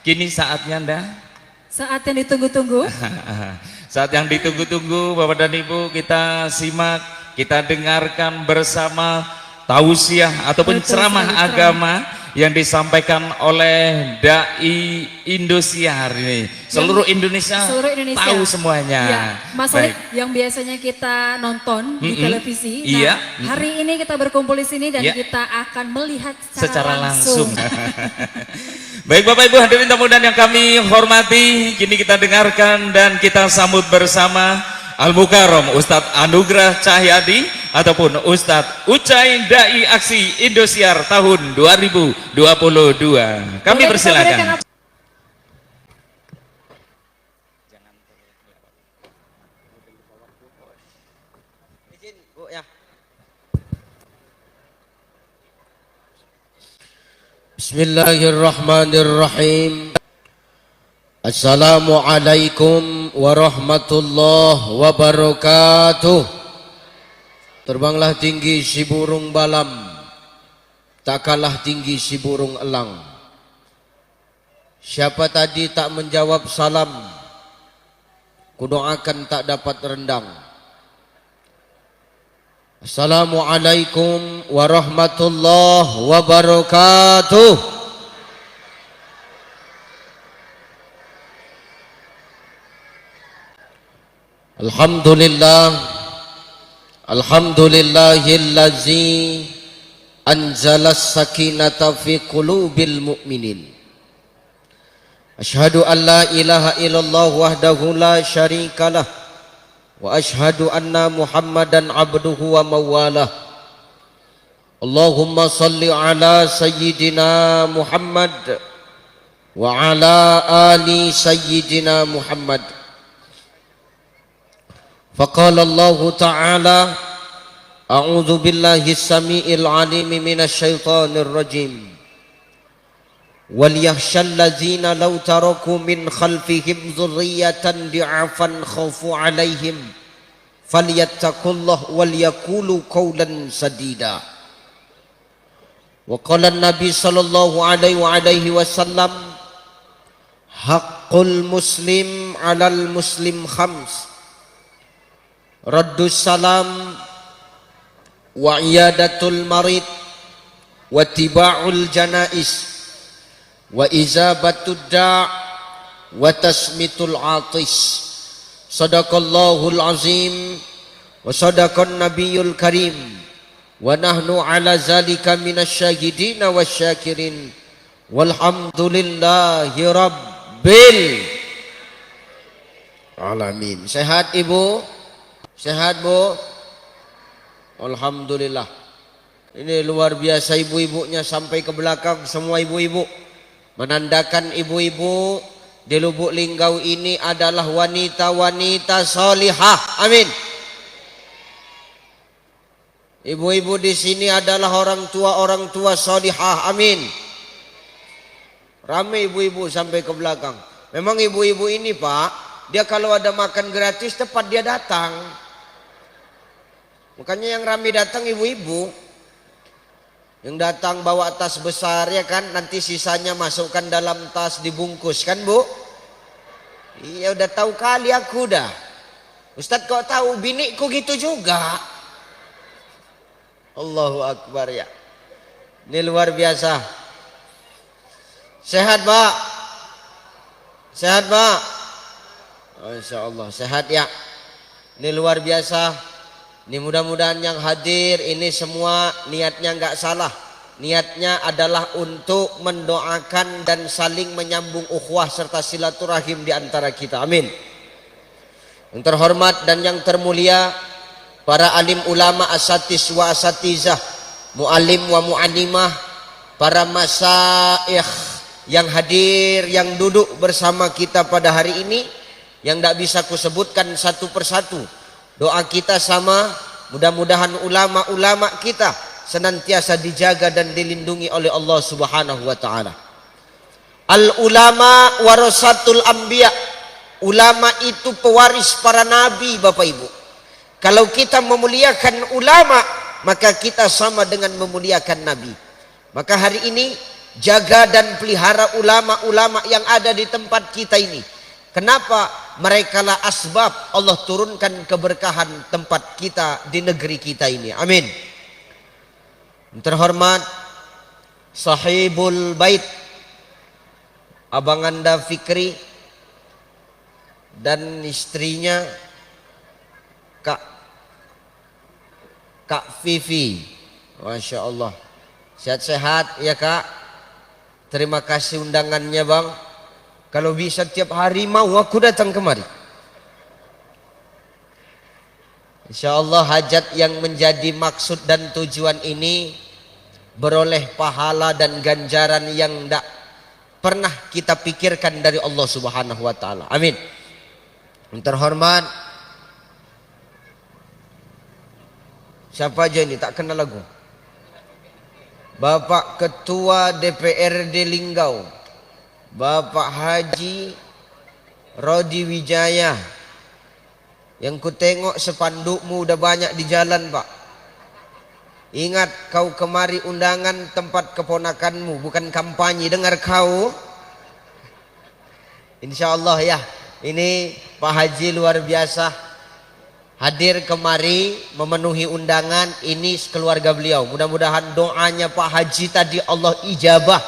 Kini saatnya ndak? Saat yang ditunggu-tunggu. Saat yang ditunggu-tunggu Bapak dan Ibu, kita simak, kita dengarkan bersama tausiah ataupun ceramah agama yang disampaikan oleh Dai Indosiar ini. Seluruh Indonesia tahu semuanya. Ya, Mas Solik yang biasanya kita nonton di televisi. Iya. Nah, hari ini kita berkumpul di sini dan kita akan melihat secara langsung. Baik Bapak Ibu hadirin tamu dan yang kami hormati, kini kita dengarkan dan kita sambut bersama Al-Mukarram Ustadz Anugrah Cahyadi ataupun Ustadz Ucai Dai Aksi Indosiar tahun 2022. Kami persilakan. Bismillahirrahmanirrahim. Assalamualaikum warahmatullahi wabarakatuh. Terbanglah tinggi si burung balam, tak kalah tinggi si burung elang. Siapa tadi tak menjawab salam, kudoakan tak dapat rendang. Assalamualaikum warahmatullahi wabarakatuh. Alhamdulillah, alhamdulillahillazi anzalas sakinata fi qulubil mu'minin. Asyhadu an la ilaha illallah wahdahu la syarikalah wa asyhadu anna Muhammadan abduhu wa mawalah. Allahumma salli ala sayyidina Muhammad wa ala ali sayyidina Muhammad. Faqala Allah Ta'ala a'udzu billahi as-sami'il 'alim minasy syaithanir rajim. Wal yakhshal ladzina law taraku min khalfihim dzurriyyatan di'afan khaufu 'alaihim falyattaqullah wal yaqulu qawlan sadida. Wa qala an-nabi sallallahu alaihi wasallam haqqul muslim 'alal muslim khams: raddus salam wa iyadatul marid wa tiba'ul janais wa izabatud da' wa tasmitul atis. Sadaqallahul azim wa sadaqan nabiyul karim wa nahnu ala zalika minasyahidina wasyakirin walhamdulillahi rabbil alamin. Sehat Ibu? Sehat Bu? Alhamdulillah. Ini luar biasa ibu-ibunya sampai ke belakang semua ibu-ibu. Menandakan ibu-ibu di Lubuk Linggau ini adalah wanita-wanita salihah. Amin. Ibu-ibu di sini adalah orang tua salihah. Amin. Ramai ibu-ibu sampai ke belakang. Memang ibu-ibu ini Pak, dia kalau ada makan gratis tepat dia datang. Makanya yang ramai datang ibu-ibu. Yang datang bawa tas besar ya kan, nanti sisanya masukkan dalam tas dibungkus kan Bu? Iya udah tahu kali aku dah. Ustadz kok tahu, biniku gitu juga. Allahu Akbar ya. Ini luar biasa. Sehat Pak? Sehat Pak? Insya Allah sehat ya. Ini luar biasa. Ini mudah-mudahan yang hadir ini semua niatnya nggak salah. Niatnya adalah untuk mendoakan dan saling menyambung ukhuwah serta silaturahim di antara kita. Amin. Yang terhormat dan yang termulia para alim ulama, asatis wa asatizah, mu'alim wa mu'alimah, para masyayikh yang hadir, yang duduk bersama kita pada hari ini, yang tidak bisa kusebutkan satu persatu. Doa kita sama, mudah-mudahan ulama-ulama kita senantiasa dijaga dan dilindungi oleh Allah Subhanahu wa taala. Al ulama warasatul anbiya. Ulama itu pewaris para nabi Bapak Ibu. Kalau kita memuliakan ulama, maka kita sama dengan memuliakan Nabi. Maka hari ini jaga dan pelihara ulama-ulama yang ada di tempat kita ini. Kenapa? Mereka lah asbab Allah turunkan keberkahan tempat kita di negeri kita ini. Amin. Terhormat Sahibul Bait Abang Anda Fikri dan istrinya Kak Vivi. Masya Allah. Sehat-sehat ya Kak. Terima kasih undangannya Bang. Kalau bisa tiap hari mau aku datang kemari. Insya Allah hajat yang menjadi maksud dan tujuan ini beroleh pahala dan ganjaran yang tidak pernah kita pikirkan dari Allah Subhanahu wa taala. Amin. Terhormat siapa aja ini tak kenal lagu? Bapak Ketua DPRD Linggau, Bapak Haji Rodi Wijaya. Yang ku tengok sepandukmu udah banyak di jalan Pak. Ingat kau kemari undangan tempat keponakanmu, bukan kampanye, dengar kau. Insya Allah ya. Ini Pak Haji luar biasa hadir kemari memenuhi undangan ini keluarga beliau. Mudah-mudahan doanya Pak Haji tadi Allah ijabah.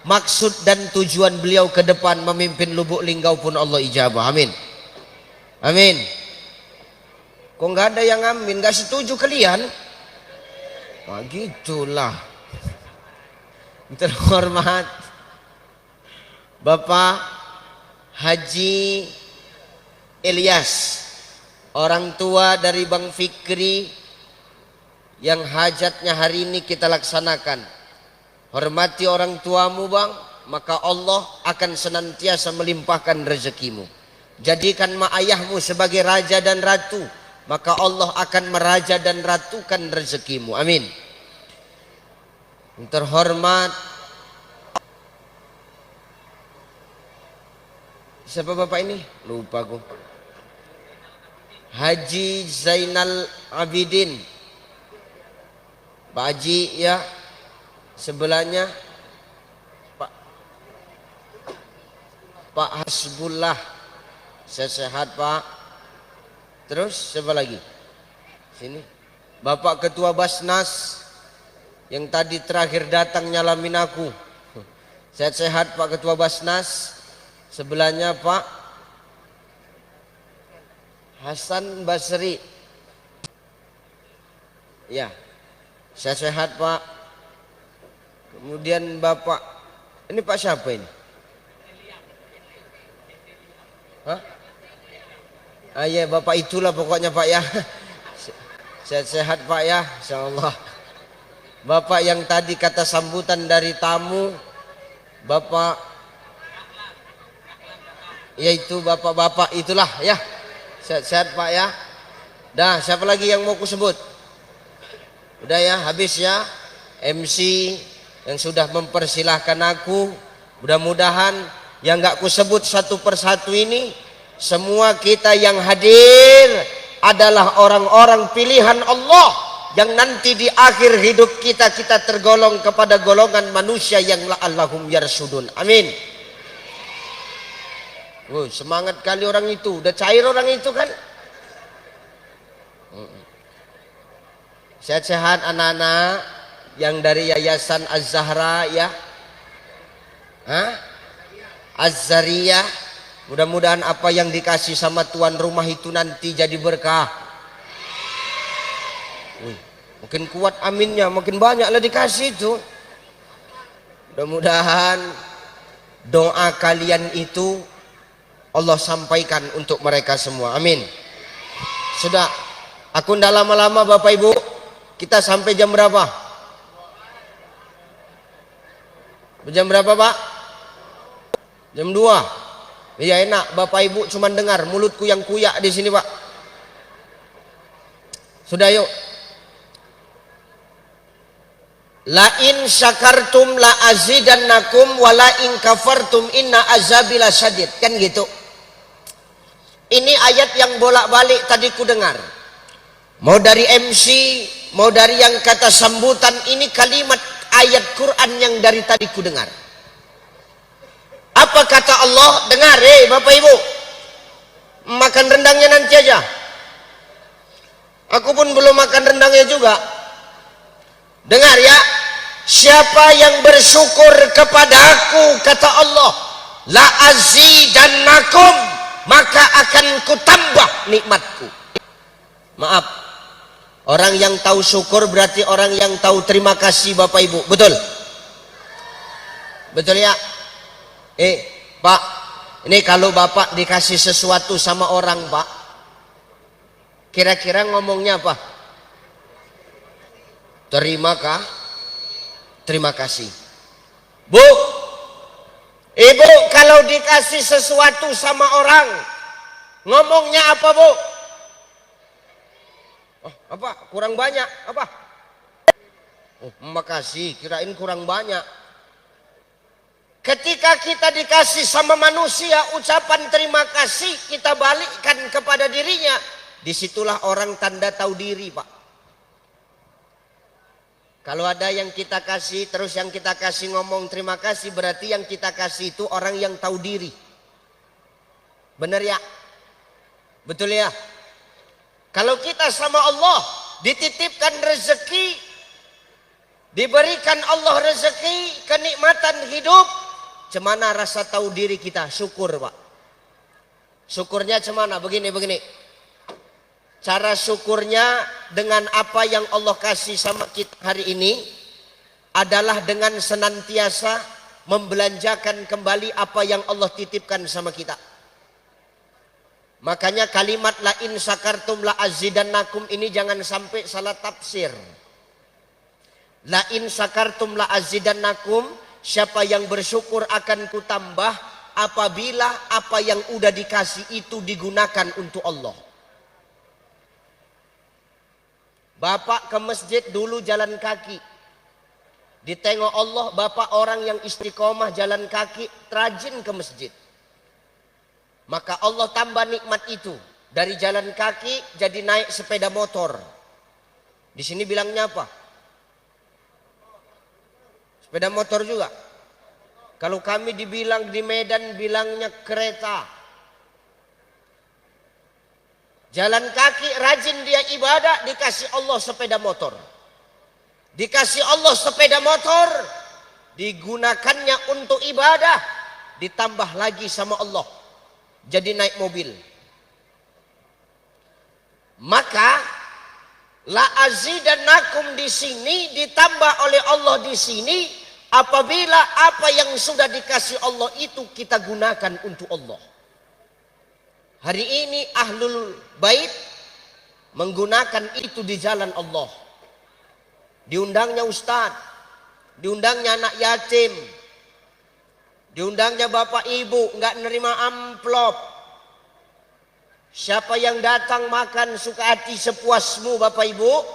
Maksud dan tujuan beliau ke depan memimpin Lubuk Linggau pun Allah ijabah. Amin. Amin. Kok nggak ada yang amin? Nggak setuju kalian? Wah gitulah. Terhormat Bapak Haji Ilyas, orang tua dari Bang Fikri yang hajatnya hari ini kita laksanakan. Hormati orang tuamu Bang, maka Allah akan senantiasa melimpahkan rezekimu. Jadikan mak ayahmu sebagai raja dan ratu, maka Allah akan meraja dan ratukan rezekimu. Amin. Terhormat siapa bapak ini? Lupa aku. Haji Zainal Abidin. Pak Haji ya. Sebelahnya Pak Hasbullah. Sehat Pak. Terus siapa lagi? Sini. Bapak Ketua Basnas yang tadi terakhir datang nyalamin aku. Sehat-sehat Pak Ketua Basnas. Sebelahnya Pak Hasan Basri. Ya. Sehat-sehat Pak. Kemudian Bapak ini Pak siapa ini? Hah? Ah ya Bapak itulah pokoknya Pak ya. Sehat-sehat Pak ya, insyaallah. Bapak yang tadi kata sambutan dari tamu, Bapak yaitu bapak-bapak itulah ya. Sehat-sehat Pak ya. Dah, siapa lagi yang mau ku sebut? Udah ya, habis ya. MC yang sudah mempersilahkan aku, mudah-mudahan yang gak ku sebut satu persatu ini, semua kita yang hadir adalah orang-orang pilihan Allah yang nanti di akhir hidup kita tergolong kepada golongan manusia yang la'allahum yarsudun. Amin. Semangat kali orang itu, udah cair orang itu kan. Sehat-sehat anak-anak yang dari Yayasan Az-Zahra ya. Az-Zariyah. Mudah-mudahan apa yang dikasih sama tuan rumah itu nanti jadi berkah. Makin kuat aminnya, makin banyaklah dikasih itu. Mudah-mudahan doa kalian itu Allah sampaikan untuk mereka semua. Amin. Sudah, aku ndak lama-lama Bapak Ibu. Kita sampai jam berapa? Jam berapa Pak? Jam 2. Iya enak, Bapak Ibu cuma dengar, mulutku yang kuyak di sini Pak. Sudah yuk. La in syakartum la azidannakum wa la in kafartum inna azabi lasyadid. Kan gitu. Ini ayat yang bolak-balik tadi ku dengar. mau dari MC, mau dari yang kata sambutan, ini kalimat ayat Quran yang dari tadi ku dengar. Apa kata Allah? Dengar Bapak Ibu, makan rendangnya nanti aja. Aku pun belum makan rendangnya juga. Dengar ya, siapa yang bersyukur kepada aku, kata Allah, la azidannakum, maka akan kutambah nikmatku. Maaf, orang yang tahu syukur berarti orang yang tahu terima kasih Bapak Ibu. Betul? Betul ya? Pak, ini kalau Bapak dikasih sesuatu sama orang, Pak, kira-kira ngomongnya apa? Terima terima kasih. Bu, Ibu kalau dikasih sesuatu sama orang, ngomongnya apa, Bu? Oh, apa? Kurang banyak. Apa? Oh, makasih, kirain kurang banyak. Ketika kita dikasih sama manusia, ucapan terima kasih kita balikkan kepada dirinya. Disitulah orang tanda tahu diri, Pak. Kalau ada yang kita kasih, terus yang kita kasih ngomong terima kasih, berarti yang kita kasih itu orang yang tahu diri. Benar ya? Betul ya? Kalau kita sama Allah dititipkan rezeki, diberikan Allah rezeki, kenikmatan hidup, cemana rasa tahu diri kita? Syukur, Pak. Syukurnya cemana? Begini. Cara syukurnya dengan apa yang Allah kasih sama kita hari ini adalah dengan senantiasa membelanjakan kembali apa yang Allah titipkan sama kita. Makanya kalimat la in sakartum la azidannakum ini jangan sampai salah tafsir. La in sakartum la azidannakum, siapa yang bersyukur akan kutambah apabila apa yang udah dikasih itu digunakan untuk Allah. Bapak ke masjid dulu jalan kaki. Ditengok Allah, bapak orang yang istiqomah jalan kaki, rajin ke masjid. Maka Allah tambah nikmat itu. Dari jalan kaki jadi naik sepeda motor. Di sini bilangnya apa? Sepeda motor juga. Kalau kami dibilang di Medan bilangnya kereta. Jalan kaki rajin dia ibadah, dikasih Allah sepeda motor. Dikasih Allah sepeda motor, digunakannya untuk ibadah, ditambah lagi sama Allah. Jadi naik mobil. Maka la azidannakum di sini ditambah oleh Allah di sini apabila apa yang sudah dikasih Allah itu kita gunakan untuk Allah. Hari ini ahlul bait menggunakan itu di jalan Allah. Diundangnya ustadz, diundangnya anak yatim, diundangnya bapak ibu, nggak nerima amplop. Siapa yang datang makan suka hati sepuasmu bapak ibu,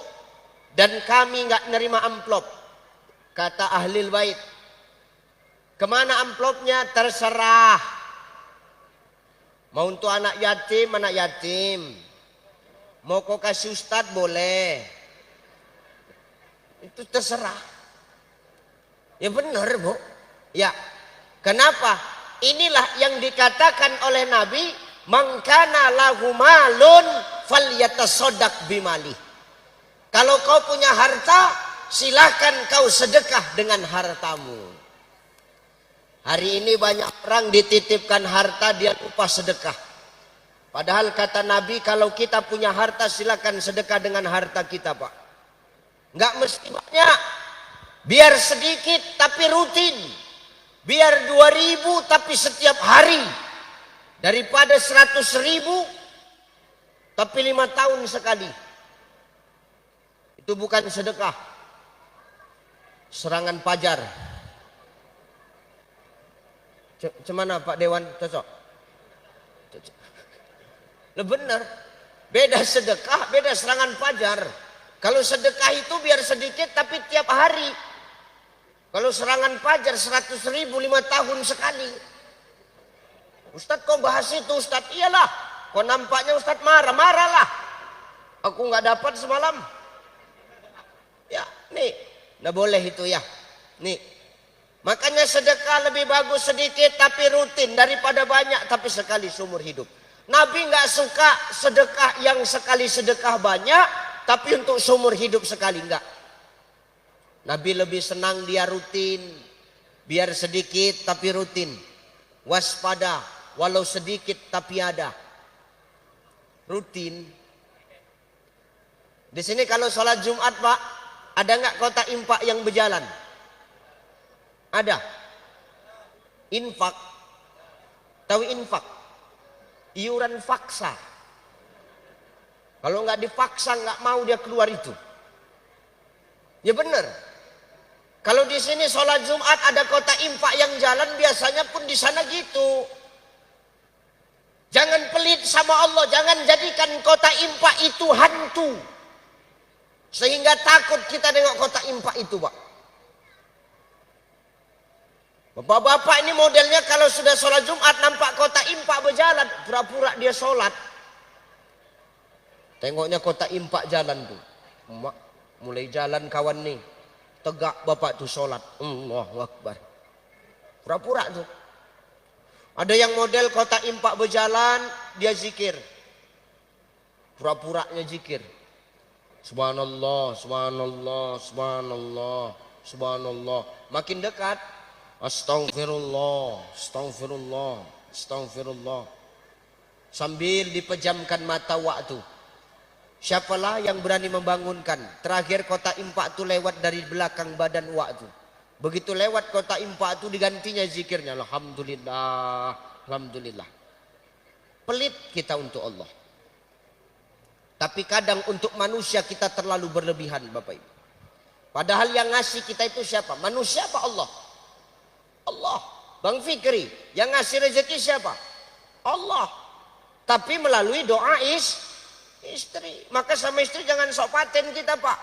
dan kami nggak nerima amplop. Kata ahlul bait, kemana amplopnya? Terserah. Mau untuk anak yatim. Mau kau kasih ustadz boleh. Itu terserah. Ya benar, Bu. Ya. Kenapa? Inilah yang dikatakan oleh Nabi, man kana lahu malun falyatasaddaq bimali. Kalau kau punya harta, silakan kau sedekah dengan hartamu. Hari ini banyak orang dititipkan harta dia lupa sedekah. Padahal kata Nabi kalau kita punya harta silakan sedekah dengan harta kita, Pak. Nggak mesti banyak. Biar sedikit tapi rutin. Biar 2.000 tapi setiap hari. Daripada 100.000 tapi 5 tahun sekali. Itu bukan sedekah. Serangan fajar. Cemana Pak Dewan cocok? Benar. Beda sedekah, beda serangan fajar. Kalau sedekah itu biar sedikit tapi tiap hari. Kalau serangan fajar 100.000 5 tahun sekali. Ustadz kau bahas itu Ustadz? Iyalah. Kau nampaknya Ustadz marah-marahlah. Aku nggak dapat semalam. Ya, nih, nggak boleh itu ya. Nih, makanya sedekah lebih bagus sedikit tapi rutin daripada banyak tapi sekali seumur hidup. Nabi nggak suka sedekah yang sekali sedekah banyak tapi untuk seumur hidup sekali enggak. Nabi lebih senang dia rutin, biar sedikit tapi rutin. Waspada, walau sedikit tapi ada. Rutin. Di sini kalau sholat Jumat Pak, ada nggak kotak infak yang berjalan? Ada. Infak. Tahu infak? Iuran faksa. Kalau nggak dipaksa nggak mau dia keluar itu. Ya benar. Kalau di sini sholat Jumat ada kotak infak yang jalan, biasanya pun di sana gitu. Jangan pelit sama Allah, jangan jadikan kotak infak itu hantu. Sehingga takut kita tengok kotak infak itu, Pak. Bapak-bapak ini modelnya kalau sudah sholat Jumat nampak kotak infak berjalan, pura-pura dia sholat. Tengoknya kotak infak jalan tuh. Mulai jalan kawan nih. Tegak bapak tuh sholat. Allahu Akbar. Pura-pura tuh. Ada yang model kotak infak berjalan, dia zikir. Pura-puranya zikir. Subhanallah, subhanallah, subhanallah, subhanallah. Makin dekat, astagfirullah, astagfirullah, astagfirullah. Sambil dipejamkan mata waktu. Siapalah yang berani membangunkan? Terakhir kotak infak itu lewat dari belakang badan waktu. Begitu lewat kotak infak itu digantinya zikirnya. Alhamdulillah, alhamdulillah. Pelit kita untuk Allah. Tapi kadang untuk manusia kita terlalu berlebihan Bapak Ibu. Padahal yang ngasih kita itu siapa? Manusia apa Allah? Allah. Bang Fikri, yang ngasih rezeki siapa? Allah. Tapi melalui doa istri. Maka sama istri jangan sok paten kita Pak.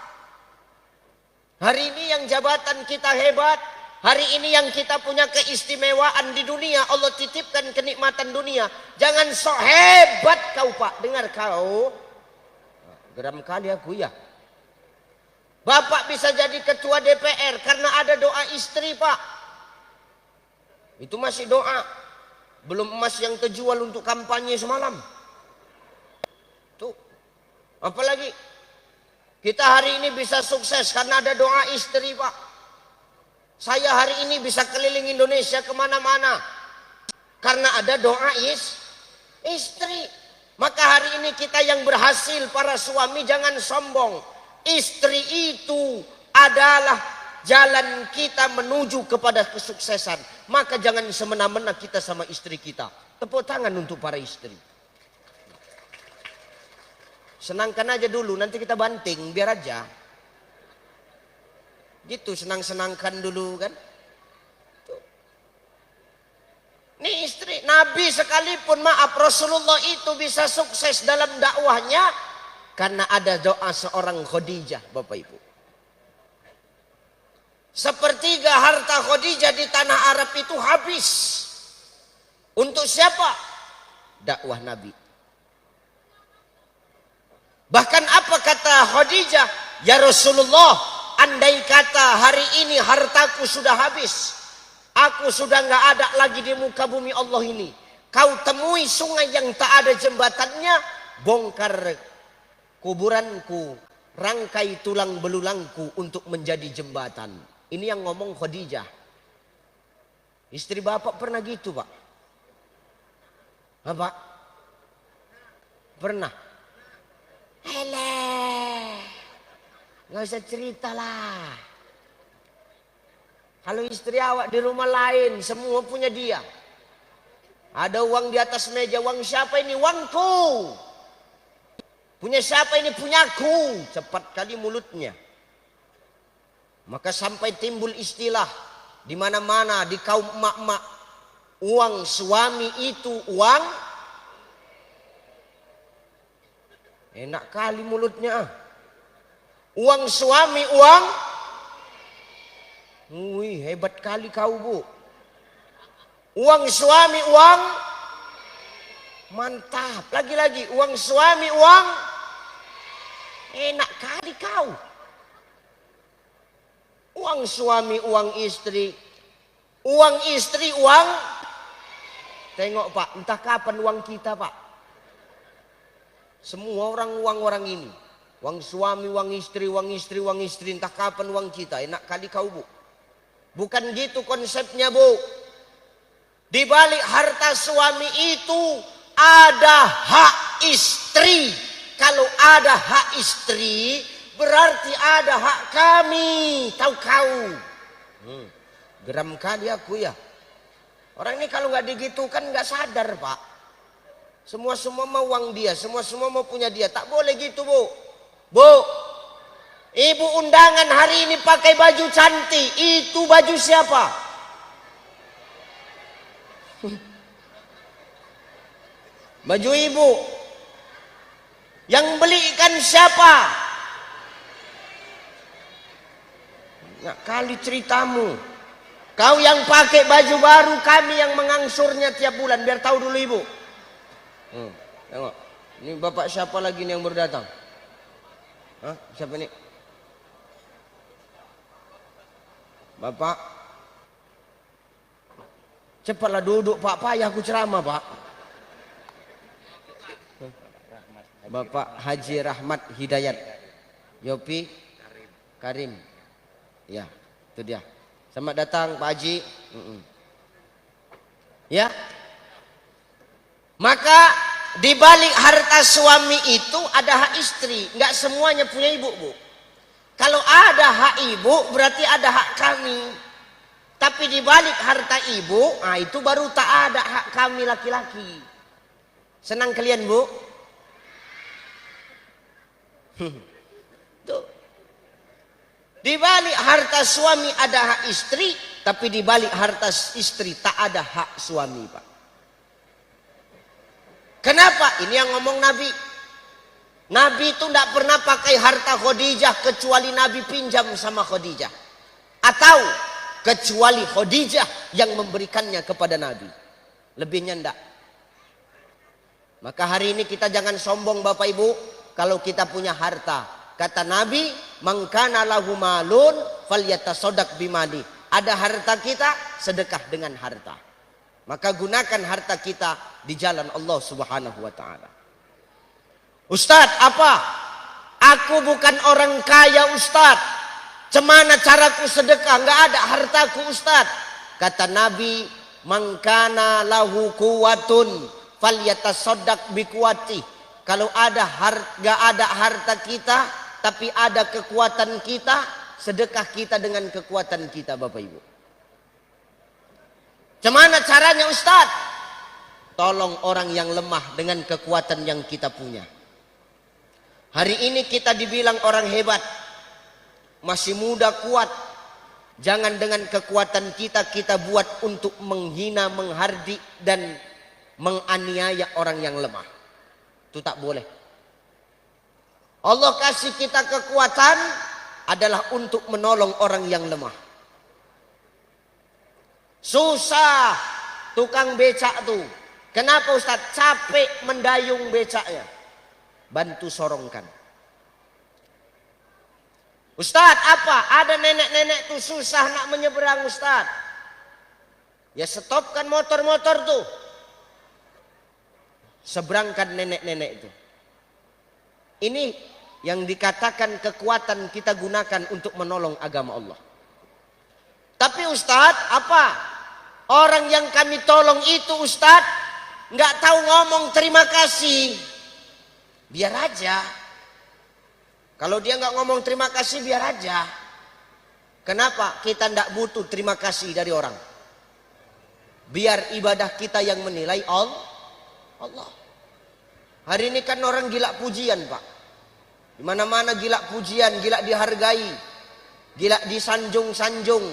Hari ini yang jabatan kita hebat. Hari ini yang kita punya keistimewaan di dunia. Allah titipkan kenikmatan dunia. Jangan sok hebat kau Pak. Dengar kau. Geram kali aku ya. Bapak bisa jadi ketua DPR karena ada doa istri Pak. Itu masih doa. Belum emas yang terjual untuk kampanye semalam. Tuh. Apalagi kita hari ini bisa sukses karena ada doa istri Pak. Saya hari ini bisa keliling Indonesia kemana-mana karena ada doa istri. Maka hari ini kita yang berhasil para suami jangan sombong. Istri itu adalah jalan kita menuju kepada kesuksesan. Maka jangan semena-mena kita sama istri kita. Tepuk tangan untuk para istri. Senangkan aja dulu, nanti kita banting, biar aja. Gitu, senang-senangkan dulu kan. Tuh. Nih istri, Nabi sekalipun maaf, Rasulullah itu bisa sukses dalam dakwahnya karena ada doa seorang Khadijah, Bapak Ibu. Sepertiga harta Khadijah di tanah Arab itu habis. Untuk siapa? Dakwah Nabi. Bahkan apa kata Khadijah? Ya Rasulullah, andai kata hari ini hartaku sudah habis, aku sudah nggak ada lagi di muka bumi Allah ini, kau temui sungai yang tak ada jembatannya, bongkar kuburanku, rangkai tulang belulangku untuk menjadi jembatan. Ini yang ngomong Khadijah. Istri bapak pernah gitu Pak? Apa? Pernah? Hele, nggak usah cerita lah. Kalau istri awak di rumah lain, semua punya dia. Ada uang di atas meja, uang siapa ini? Uangku. Punya siapa ini? Punyaku. Cepat kali mulutnya. Maka sampai timbul istilah di mana-mana di kaum emak-emak, uang suami itu uang. Enak kali mulutnya. Uang suami uang. Wih, hebat kali kau Bu. Uang suami uang. Mantap. Lagi-lagi uang suami uang. Enak kali kau. Uang suami, uang istri. Uang istri, uang. Tengok Pak, entah kapan uang kita Pak. Semua uang orang ini. Uang suami, uang istri, uang istri, uang istri. Entah kapan uang kita. Enak kali kau Bu. Bukan gitu konsepnya Bu. Di balik harta suami itu ada hak istri. Kalau ada hak istri, berarti ada hak kami. Tahu kau? Geram kali aku ya. Orang ini kalau nggak digitukan nggak sadar Pak. Semua mau uang dia, semua mau punya dia. Tak boleh gitu Bu. Bu, ibu undangan hari ini pakai baju cantik. Itu baju siapa? Baju ibu. Yang belikan siapa? Nggak kali ceritamu. Kau yang pakai baju baru, kami yang mengangsurnya tiap bulan. Biar tahu dulu ibu. Tengok. Ini bapak siapa lagi nih yang baru datang? Hah? Siapa ini? Bapak. Cepatlah duduk Pak. Payah aku ceramah Pak. Bapak Haji Rahmat Hidayat. Yopi Karim. Ya, itu dia. Selamat datang Pak Haji. Ya. Maka di balik harta suami itu ada hak istri. Enggak semuanya punya ibu, Bu. Kalau ada hak ibu berarti ada hak kami. Tapi di balik harta ibu, itu baru tak ada hak kami laki-laki. Senang kalian, Bu? Tuh. Di balik harta suami ada hak istri, tapi di balik harta istri tak ada hak suami, Pak. Kenapa? Ini yang ngomong Nabi. Nabi itu tidak pernah pakai harta Khadijah kecuali Nabi pinjam sama Khadijah. Atau kecuali Khadijah yang memberikannya kepada Nabi. Lebihnya tidak. Maka hari ini kita jangan sombong Bapak Ibu kalau kita punya harta. Kata Nabi, "Man kana lahu malun falyatasaddaq bimali." Ada harta kita, sedekah dengan harta. Maka gunakan harta kita di jalan Allah Subhanahu wa taala. Ustadz, apa? Aku bukan orang kaya, Ustadz. Cemana caraku sedekah? Enggak ada hartaku, Ustadz. Kata Nabi, "Man kana lahu quwwatun falyatasaddaq biquwati." Kalau enggak ada harta kita, tapi ada kekuatan kita, sedekah kita dengan kekuatan kita, Bapak Ibu. Gimana caranya, Ustaz? Tolong orang yang lemah dengan kekuatan yang kita punya. Hari ini kita dibilang orang hebat, masih muda, kuat. Jangan dengan kekuatan kita buat untuk menghina, menghardik dan menganiaya orang yang lemah. Itu tak boleh. Allah kasih kita kekuatan adalah untuk menolong orang yang lemah. Susah tukang becak tuh. Kenapa Ustaz? Capek mendayung becaknya. Bantu sorongkan. Ustaz, apa? Ada nenek-nenek tuh susah nak menyeberang, Ustaz. Ya stopkan motor-motor tuh. Seberangkan nenek-nenek itu. Ini yang dikatakan kekuatan kita gunakan untuk menolong agama Allah. Tapi Ustaz, apa? Orang yang kami tolong itu Ustaz nggak tahu ngomong terima kasih. Biar aja. Kalau dia nggak ngomong terima kasih, biar aja. Kenapa? Kita nggak butuh terima kasih dari orang. Biar ibadah kita yang menilai Allah. Hari ini kan orang gila pujian, Pak. Di mana-mana gila pujian, gila dihargai, gila disanjung-sanjung.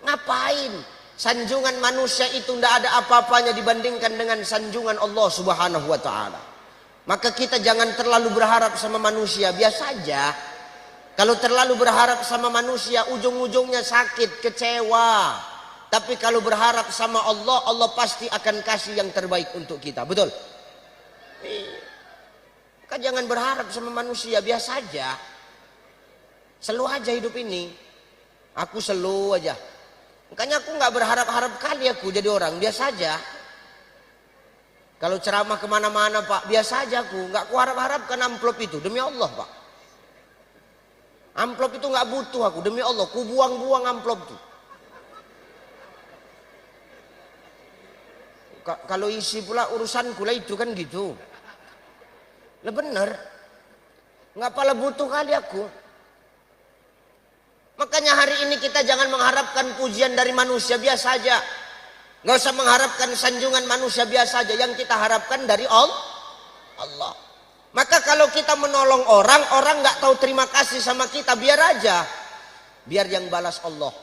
Ngapain? Sanjungan manusia itu tidak ada apa-apanya dibandingkan dengan sanjungan Allah Subhanahu wa taala. Maka kita jangan terlalu berharap sama manusia, biasa aja. Kalau terlalu berharap sama manusia, ujung-ujungnya sakit, kecewa. Tapi kalau berharap sama Allah, Allah pasti akan kasih yang terbaik untuk kita. Betul? Maka Maka jangan berharap sama manusia, biasa aja. Slow aja hidup ini. Aku slow aja. Makanya aku nggak berharap-harap kali aku jadi orang, biasa aja. Kalau ceramah kemana-mana Pak, biasa aja aku. Nggak kuharap-harapkan amplop itu, demi Allah Pak. Amplop itu nggak butuh aku, demi Allah. Ku buang-buang amplop itu. Kalau isi pula urusanku lah itu kan gitu. Lah bener. Nggak pala butuh kali aku. Makanya hari ini kita jangan mengharapkan pujian dari manusia, biasa aja. Nggak usah mengharapkan sanjungan manusia, biasa aja. Yang kita harapkan dari Allah. Maka kalau kita menolong orang, orang nggak tahu terima kasih sama kita, biar aja. Biar yang balas Allah.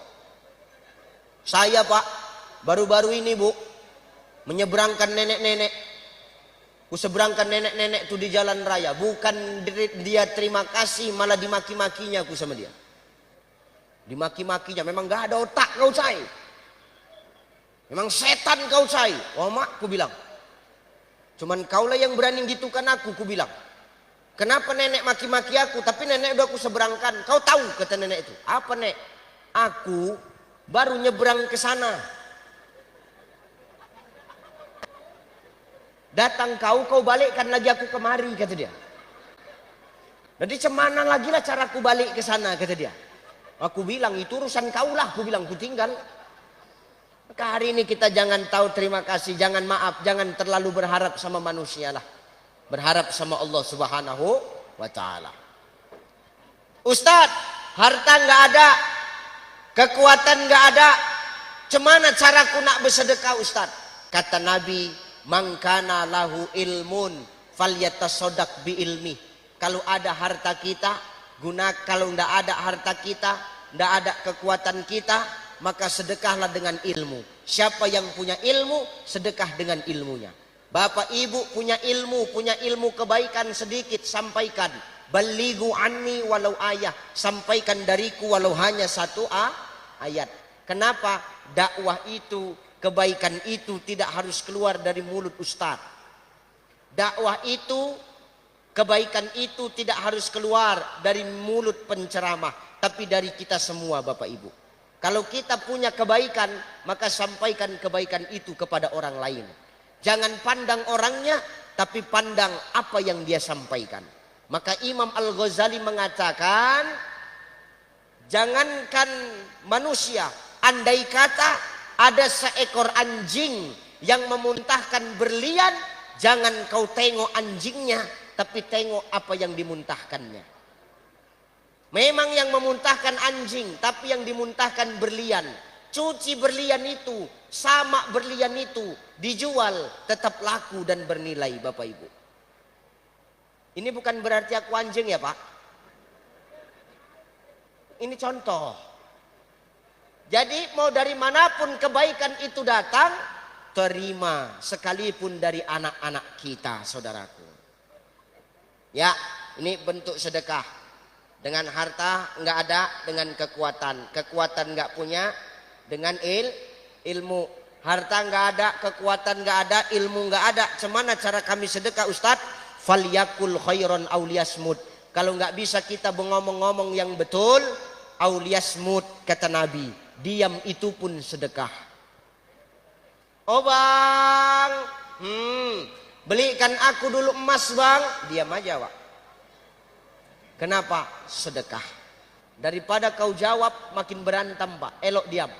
Saya Pak, baru-baru ini Bu, menyeberangkan nenek-nenek. Kuseberangkan nenek-nenek itu di jalan raya. Bukan dia terima kasih, malah dimaki-makinya aku sama dia. Dimaki-makinya, memang gak ada otak kau Cai. Memang setan kau Cai. Oh mak, ku bilang. Cuman kaulah yang berani gitukan aku bilang. Kenapa nenek maki-maki aku? Tapi nenek udah aku seberangkan. Kau tahu kata nenek itu. Apa nek? Aku baru nyebrang ke sana. Datang kau balikkan lagi aku kemari kata dia. Jadi cemana lagi lah cara aku balik ke sana kata dia. Aku bilang itu urusan kau lah, aku bilang ku tinggal. Maka hari ini kita jangan tahu terima kasih, jangan maaf, jangan terlalu berharap sama manusia lah. Berharap sama Allah Subhanahu wa ta'ala. Ustadz, harta nggak ada, kekuatan nggak ada. Cemana caraku nak bersedekah Ustadz? Kata Nabi, man kana lahu ilmun falyatasaddaq bi ilmi. Kalau ada harta kita, kalau nggak ada harta kita, nggak ada kekuatan kita, maka sedekahlah dengan ilmu. Siapa yang punya ilmu, sedekah dengan ilmunya. Bapak ibu punya ilmu kebaikan sedikit, sampaikan. Balighu anni walau ayah, sampaikan dariku walau hanya satu ayat. Kenapa? Dakwah itu, kebaikan itu tidak harus keluar dari mulut ustaz. Dakwah itu, kebaikan itu tidak harus keluar dari mulut penceramah, tapi dari kita semua Bapak Ibu. Kalau kita punya kebaikan, maka sampaikan kebaikan itu kepada orang lain. Jangan pandang orangnya, tapi pandang apa yang dia sampaikan. Maka Imam Al-Ghazali mengatakan, jangankan manusia, andai kata ada seekor anjing yang memuntahkan berlian, jangan kau tengok anjingnya, tapi tengok apa yang dimuntahkannya. Memang yang memuntahkan anjing, tapi yang dimuntahkan berlian. Cuci berlian itu, sama berlian itu, dijual tetap laku dan bernilai Bapak Ibu. Ini bukan berarti aku anjing ya Pak. Ini contoh. Jadi mau dari manapun kebaikan itu datang, terima sekalipun dari anak-anak kita saudaraku. Ya, ini bentuk sedekah. Dengan harta nggak ada, dengan kekuatan nggak punya, dengan ilmu. Harta nggak ada, kekuatan nggak ada, ilmu nggak ada. Cemana cara kami sedekah Ustadz? Falyakul khairon auliyasmud. Kalau nggak bisa kita ngomong-ngomong yang betul, auliyasmud kata Nabi. Diam itu pun sedekah. Oh bang, belikan aku dulu emas bang. Diam aja Pak. Kenapa? Sedekah. Daripada kau jawab makin berantem Pak. Elok diam.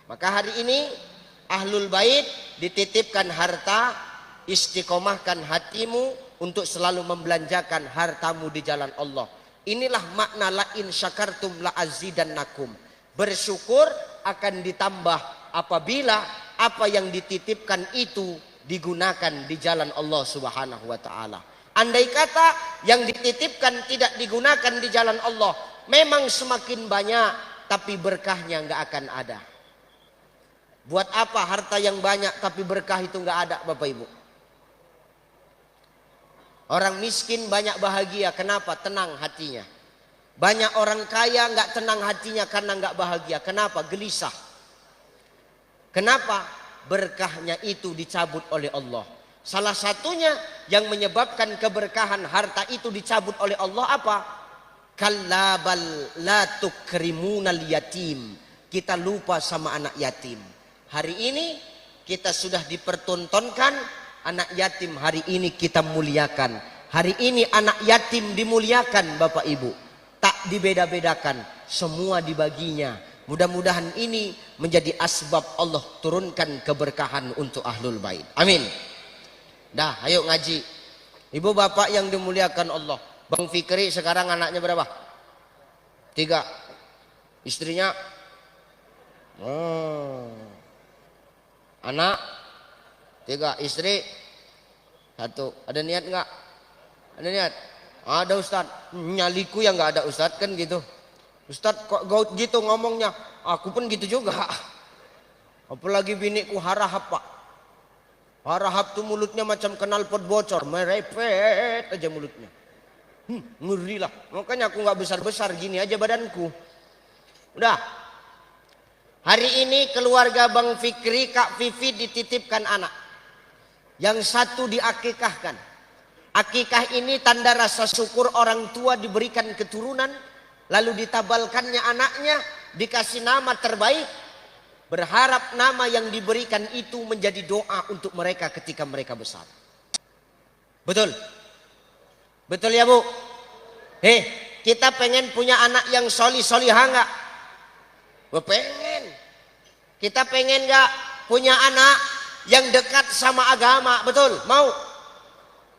Maka hari ini Ahlul Bait dititipkan harta, istiqomahkan hatimu untuk selalu membelanjakan hartamu di jalan Allah. Inilah makna la in syakartum la azidannakum. Bersyukur akan ditambah apabila apa yang dititipkan itu digunakan di jalan Allah Subhanahu wa ta'ala. Andai kata yang dititipkan tidak digunakan di jalan Allah, memang semakin banyak, tapi berkahnya nggak akan ada. Buat apa harta yang banyak tapi berkah itu nggak ada Bapak Ibu? Orang miskin banyak bahagia, kenapa? Tenang hatinya. Banyak orang kaya nggak tenang hatinya karena nggak bahagia. Kenapa? Gelisah. Kenapa? Berkahnya itu dicabut oleh Allah. Salah satunya yang menyebabkan keberkahan harta itu dicabut oleh Allah apa? Kalla bal la tukrimunal yatim. Kita lupa sama anak yatim. Hari ini kita sudah dipertontonkan anak yatim, hari ini kita muliakan. Hari ini anak yatim dimuliakan Bapak Ibu. Tak dibeda-bedakan, semua dibaginya. Mudah-mudahan ini menjadi asbab Allah turunkan keberkahan untuk ahlul bait. Amin. Dah, ayo ngaji. Ibu bapak yang dimuliakan Allah. Bang Fikri sekarang anaknya berapa? 3. Istrinya? Anak? 3. Istri? 1. Ada niat enggak? Ada niat? Ada Ustaz. Nyaliku yang enggak ada Ustaz kan gitu. Ustaz kok gaut gitu ngomongnya. Aku pun gitu juga. Apalagi biniku harahap Pak. Harahap tuh mulutnya macam knalpot bocor. Merepet aja mulutnya. Ngeri lah. Makanya aku nggak besar-besar gini aja badanku. Udah. Hari ini keluarga Bang Fikri, Kak Vivi dititipkan anak. Yang satu diakikahkan. Akikah ini tanda rasa syukur orang tua diberikan keturunan. Lalu ditabalkannya anaknya. Dikasih nama terbaik. Berharap nama yang diberikan itu menjadi doa untuk mereka ketika mereka besar. Betul? Betul ya Bu? Kita pengen punya anak yang solihah enggak? Pengen. Kita pengen enggak punya anak yang dekat sama agama? Betul? Mau?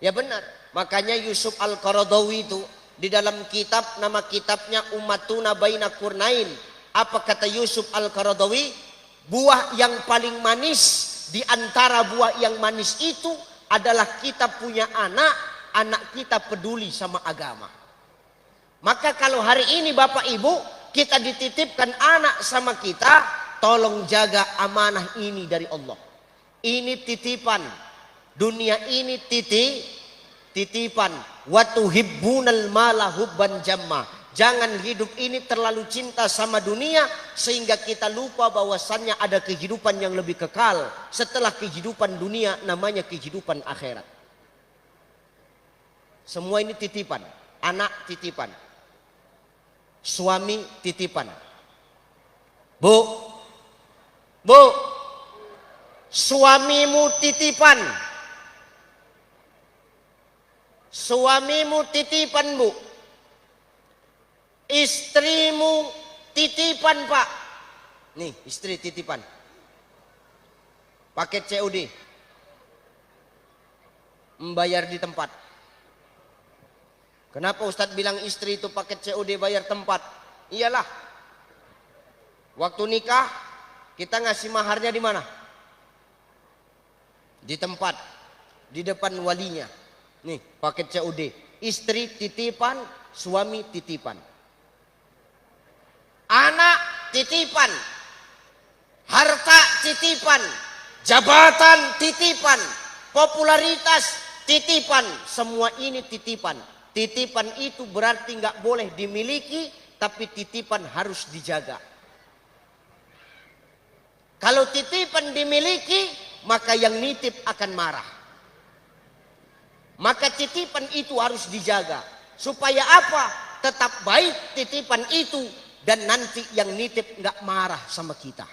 Ya benar. Makanya Yusuf Al-Qaradawi itu di dalam kitab, nama kitabnya Ummatuna Baina Qurnain. Apa kata Yusuf Al-Qaradawi? Buah yang paling manis di antara buah yang manis itu adalah kita punya anak kita peduli sama agama. Maka kalau hari ini Bapak Ibu kita dititipkan anak sama kita, tolong jaga amanah ini dari Allah. Ini titipan. Dunia ini titipan. Wa tuhibbunal mala hubban jamma. Jangan hidup ini terlalu cinta sama dunia sehingga kita lupa bahwasannya ada kehidupan yang lebih kekal setelah kehidupan dunia, namanya kehidupan akhirat. Semua ini titipan. Anak titipan. Suami titipan. Bu, suamimu titipan. Suamimu titipan Bu. Istrimu titipan Pak. Nih istri titipan. Paket COD. Membayar di tempat. Kenapa Ustadz bilang istri itu paket COD bayar tempat? Iyalah. Waktu nikah kita ngasih maharnya di mana? Di tempat. Di depan walinya. Nih paket COD. Istri titipan, suami titipan. Anak titipan, harta titipan, jabatan titipan, popularitas titipan, semua ini titipan. Titipan itu berarti nggak boleh dimiliki, tapi titipan harus dijaga. Kalau titipan dimiliki, maka yang nitip akan marah. Maka titipan itu harus dijaga. Supaya apa? Tetap baik titipan itu. Dan nanti yang nitip nggak marah sama kita.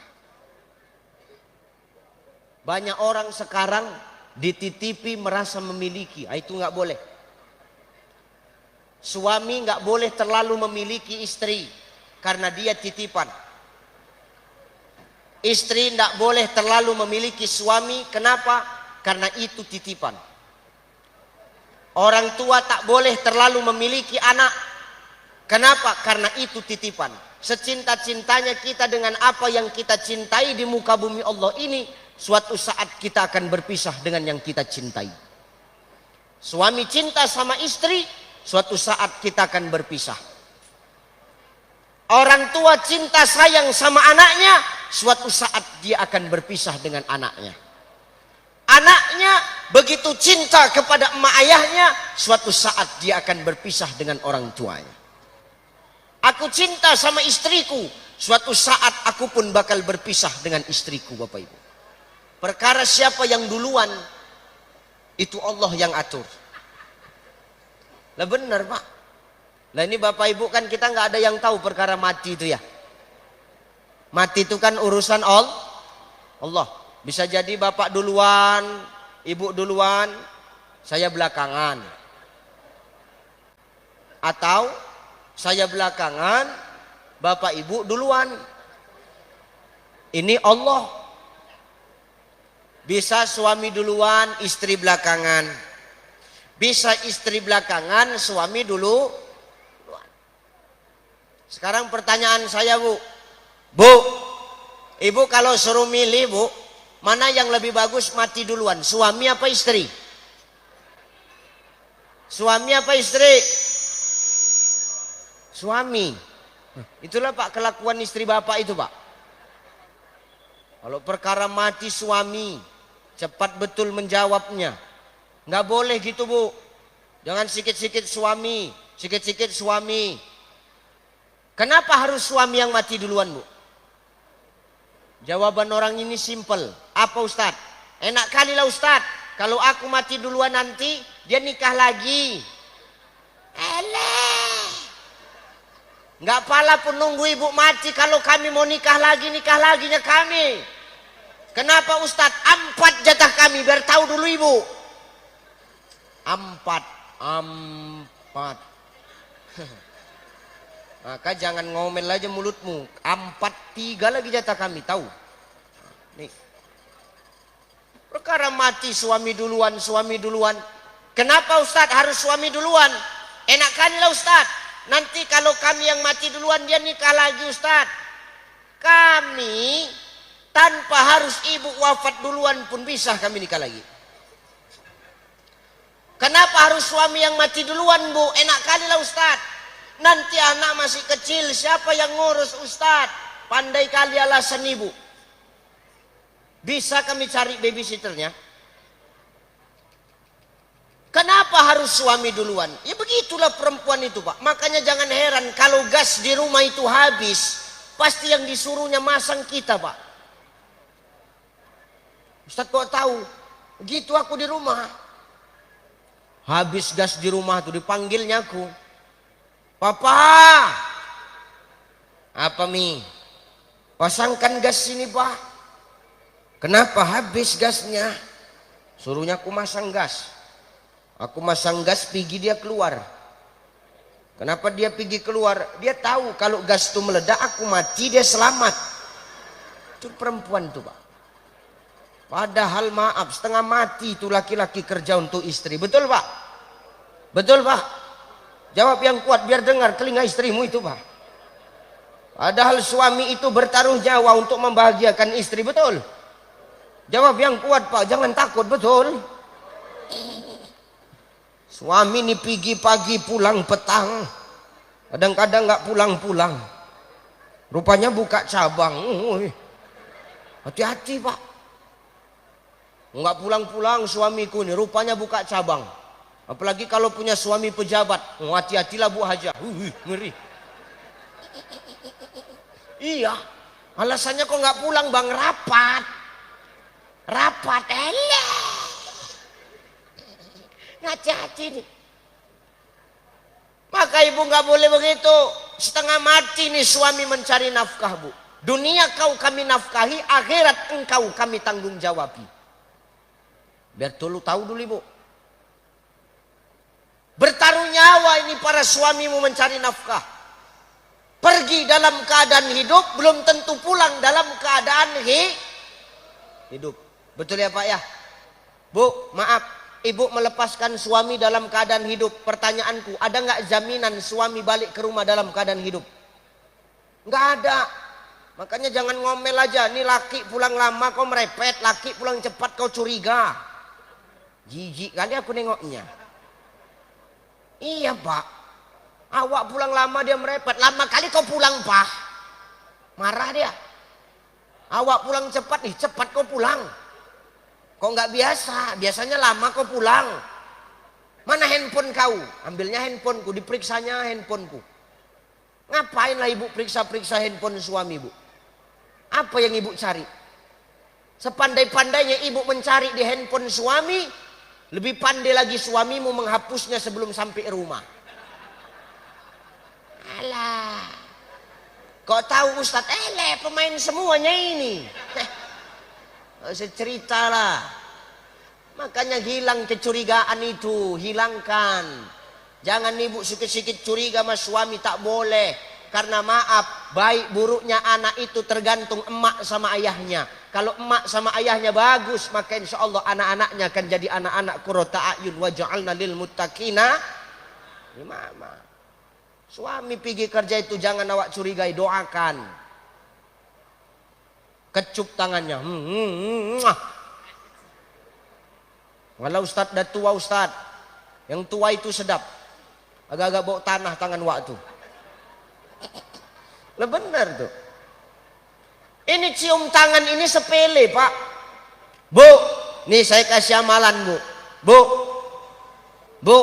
Banyak orang sekarang dititipi merasa memiliki. Itu nggak boleh. Suami nggak boleh terlalu memiliki istri karena dia titipan. Istri nggak boleh terlalu memiliki suami. Kenapa? Karena itu titipan. Orang tua tak boleh terlalu memiliki anak. Kenapa? Karena itu titipan. Secinta-cintanya kita dengan apa yang kita cintai di muka bumi Allah ini, suatu saat kita akan berpisah dengan yang kita cintai. Suami cinta sama istri, suatu saat kita akan berpisah. Orang tua cinta sayang sama anaknya, suatu saat dia akan berpisah dengan anaknya. Anaknya begitu cinta kepada emak ayahnya, suatu saat dia akan berpisah dengan orang tuanya. Aku cinta sama istriku, suatu saat aku pun bakal berpisah dengan istriku Bapak Ibu. Perkara siapa yang duluan, Itu Allah yang atur. Lah benar Pak. Lah ini Bapak Ibu kan kita nggak ada yang tahu perkara mati itu ya. Mati itu kan urusan Allah. Bisa jadi Bapak duluan, Ibu duluan, saya belakangan. Atau saya belakangan, Bapak Ibu duluan. Ini Allah. Bisa suami duluan, istri belakangan. Bisa istri belakangan, suami dulu. Sekarang pertanyaan saya Bu. Bu, Ibu kalau suruh milih Bu, mana yang lebih bagus mati duluan? Suami apa istri? Suami apa istri? Suami. Itulah Pak kelakuan istri Bapak itu Pak. Kalau perkara mati suami, cepat betul menjawabnya. Nggak boleh gitu Bu. Jangan sikit-sikit suami, sikit-sikit suami. Kenapa harus suami yang mati duluan Bu? Jawaban orang ini simple. Apa Ustadz? Enak kali lah Ustadz. Kalau aku mati duluan nanti, dia nikah lagi. Eleh. Nggak pala pun nunggu ibu mati. Kalau kami mau nikah laginya kami. Kenapa Ustadz? 4 jatah kami, biar tahu dulu ibu. 4. Maka jangan ngomel aja mulutmu. 3 lagi jatah kami, tahu. Nih. Perkara mati suami duluan. Kenapa Ustadz harus suami duluan? Enak kali lah Ustadz. Nanti kalau kami yang mati duluan dia nikah lagi Ustadz. Kami tanpa harus ibu wafat duluan pun bisa kami nikah lagi. Kenapa harus suami yang mati duluan Bu? Enak kali lah Ustadz. Nanti anak masih kecil, siapa yang ngurus Ustadz? Pandai kali alasan ibu. Bisa kami cari babysitternya. Kenapa harus suami duluan? Ya begitulah perempuan itu Pak. Makanya jangan heran kalau gas di rumah itu habis, pasti yang disuruhnya masang kita Pak. Ustadz kok tahu? Begitu aku di rumah. Habis gas di rumah tuh dipanggilnya aku. Papa, apa Mi? Pasangkan gas sini Pak. Kenapa habis gasnya? Suruhnya aku masang gas. Aku masang gas, pergi dia keluar. Kenapa dia pergi keluar? Dia tahu kalau gas itu meledak, aku mati, dia selamat. Itu perempuan tuh Pak. Padahal maaf, setengah mati itu laki-laki kerja untuk istri. Betul Pak? Betul Pak? Jawab yang kuat biar dengar telinga istrimu itu Pak. Padahal suami itu bertaruh nyawa untuk membahagiakan istri. Betul? Jawab yang kuat Pak, jangan takut. Betul? Suami ini pergi pagi pulang petang. Kadang-kadang nggak pulang-pulang. Rupanya buka cabang. Hati-hati Pak. Nggak pulang-pulang suamiku ini. Rupanya buka cabang. Apalagi kalau punya suami pejabat. Hati-hatilah Bu Haja. Ngeri. Iya. Alasannya kok nggak pulang Bang? Rapat. Elah. Hati-hati nih. Maka ibu nggak boleh begitu. Setengah mati nih suami mencari nafkah Bu. Dunia kau kami nafkahi, akhirat engkau kami tanggung jawabi. Biar dulu tahu dulu ibu. Bertaruh nyawa ini para suamimu mencari nafkah. Pergi dalam keadaan hidup, belum tentu pulang dalam keadaan hidup. Betul ya Pak ya? Bu, maaf. Ibu melepaskan suami dalam keadaan hidup. Pertanyaanku, ada nggak jaminan suami balik ke rumah dalam keadaan hidup? Nggak ada. Makanya jangan ngomel aja. Nih laki pulang lama kau merepet, laki pulang cepat kau curiga. Jijik kali aku nengoknya. Iya Pak. Awak pulang lama dia merepet. Lama kali kau pulang Pak. Marah dia. Awak pulang cepat nih, cepat kau pulang. Kok nggak biasa? Biasanya lama kau pulang. Mana handphone kau? Ambilnya handphoneku, diperiksanya handphoneku. Ngapain lah ibu periksa-periksa handphone suami ibu? Apa yang ibu cari? Sepandai-pandainya ibu mencari di handphone suami, Lebih pandai lagi suamimu menghapusnya sebelum sampai rumah. Alah. Kok tahu Ustaz? Pemain semuanya ini. Ceritalah. Makanya hilang kecurigaan itu, hilangkan. Jangan ibu sikit-sikit curiga sama suami, tak boleh. Karena maaf, baik buruknya anak itu tergantung emak sama ayahnya. Kalau emak sama ayahnya bagus, maka insya Allah anak-anaknya akan jadi anak-anak qurrata a'yun wa ja'alna lil muttaqina imama. Suami pergi kerja itu jangan awak curigai, doakan. Kecup tangannya. Walau Ustaz dah tua Ustaz. Yang tua itu sedap. Agak-agak bau tanah tangan waktu. Lah benar tuh. Ini cium tangan ini sepele Pak. Bu, nih saya kasih amalan Bu. Bu.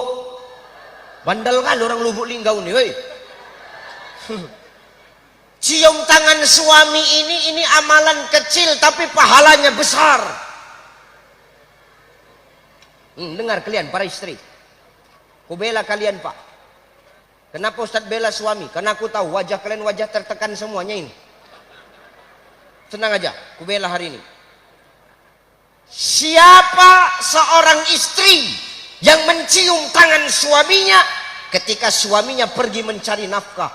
Bandel kali orang Lubuk Linggau nih, woi. Cium tangan suami ini amalan kecil tapi pahalanya besar. Dengar kalian para istri. Ku bela kalian Pak. Kenapa Ustaz bela suami? Karena aku tahu wajah kalian wajah tertekan semuanya ini. Tenang aja, ku bela hari ini. Siapa seorang istri yang mencium tangan suaminya ketika suaminya pergi mencari nafkah?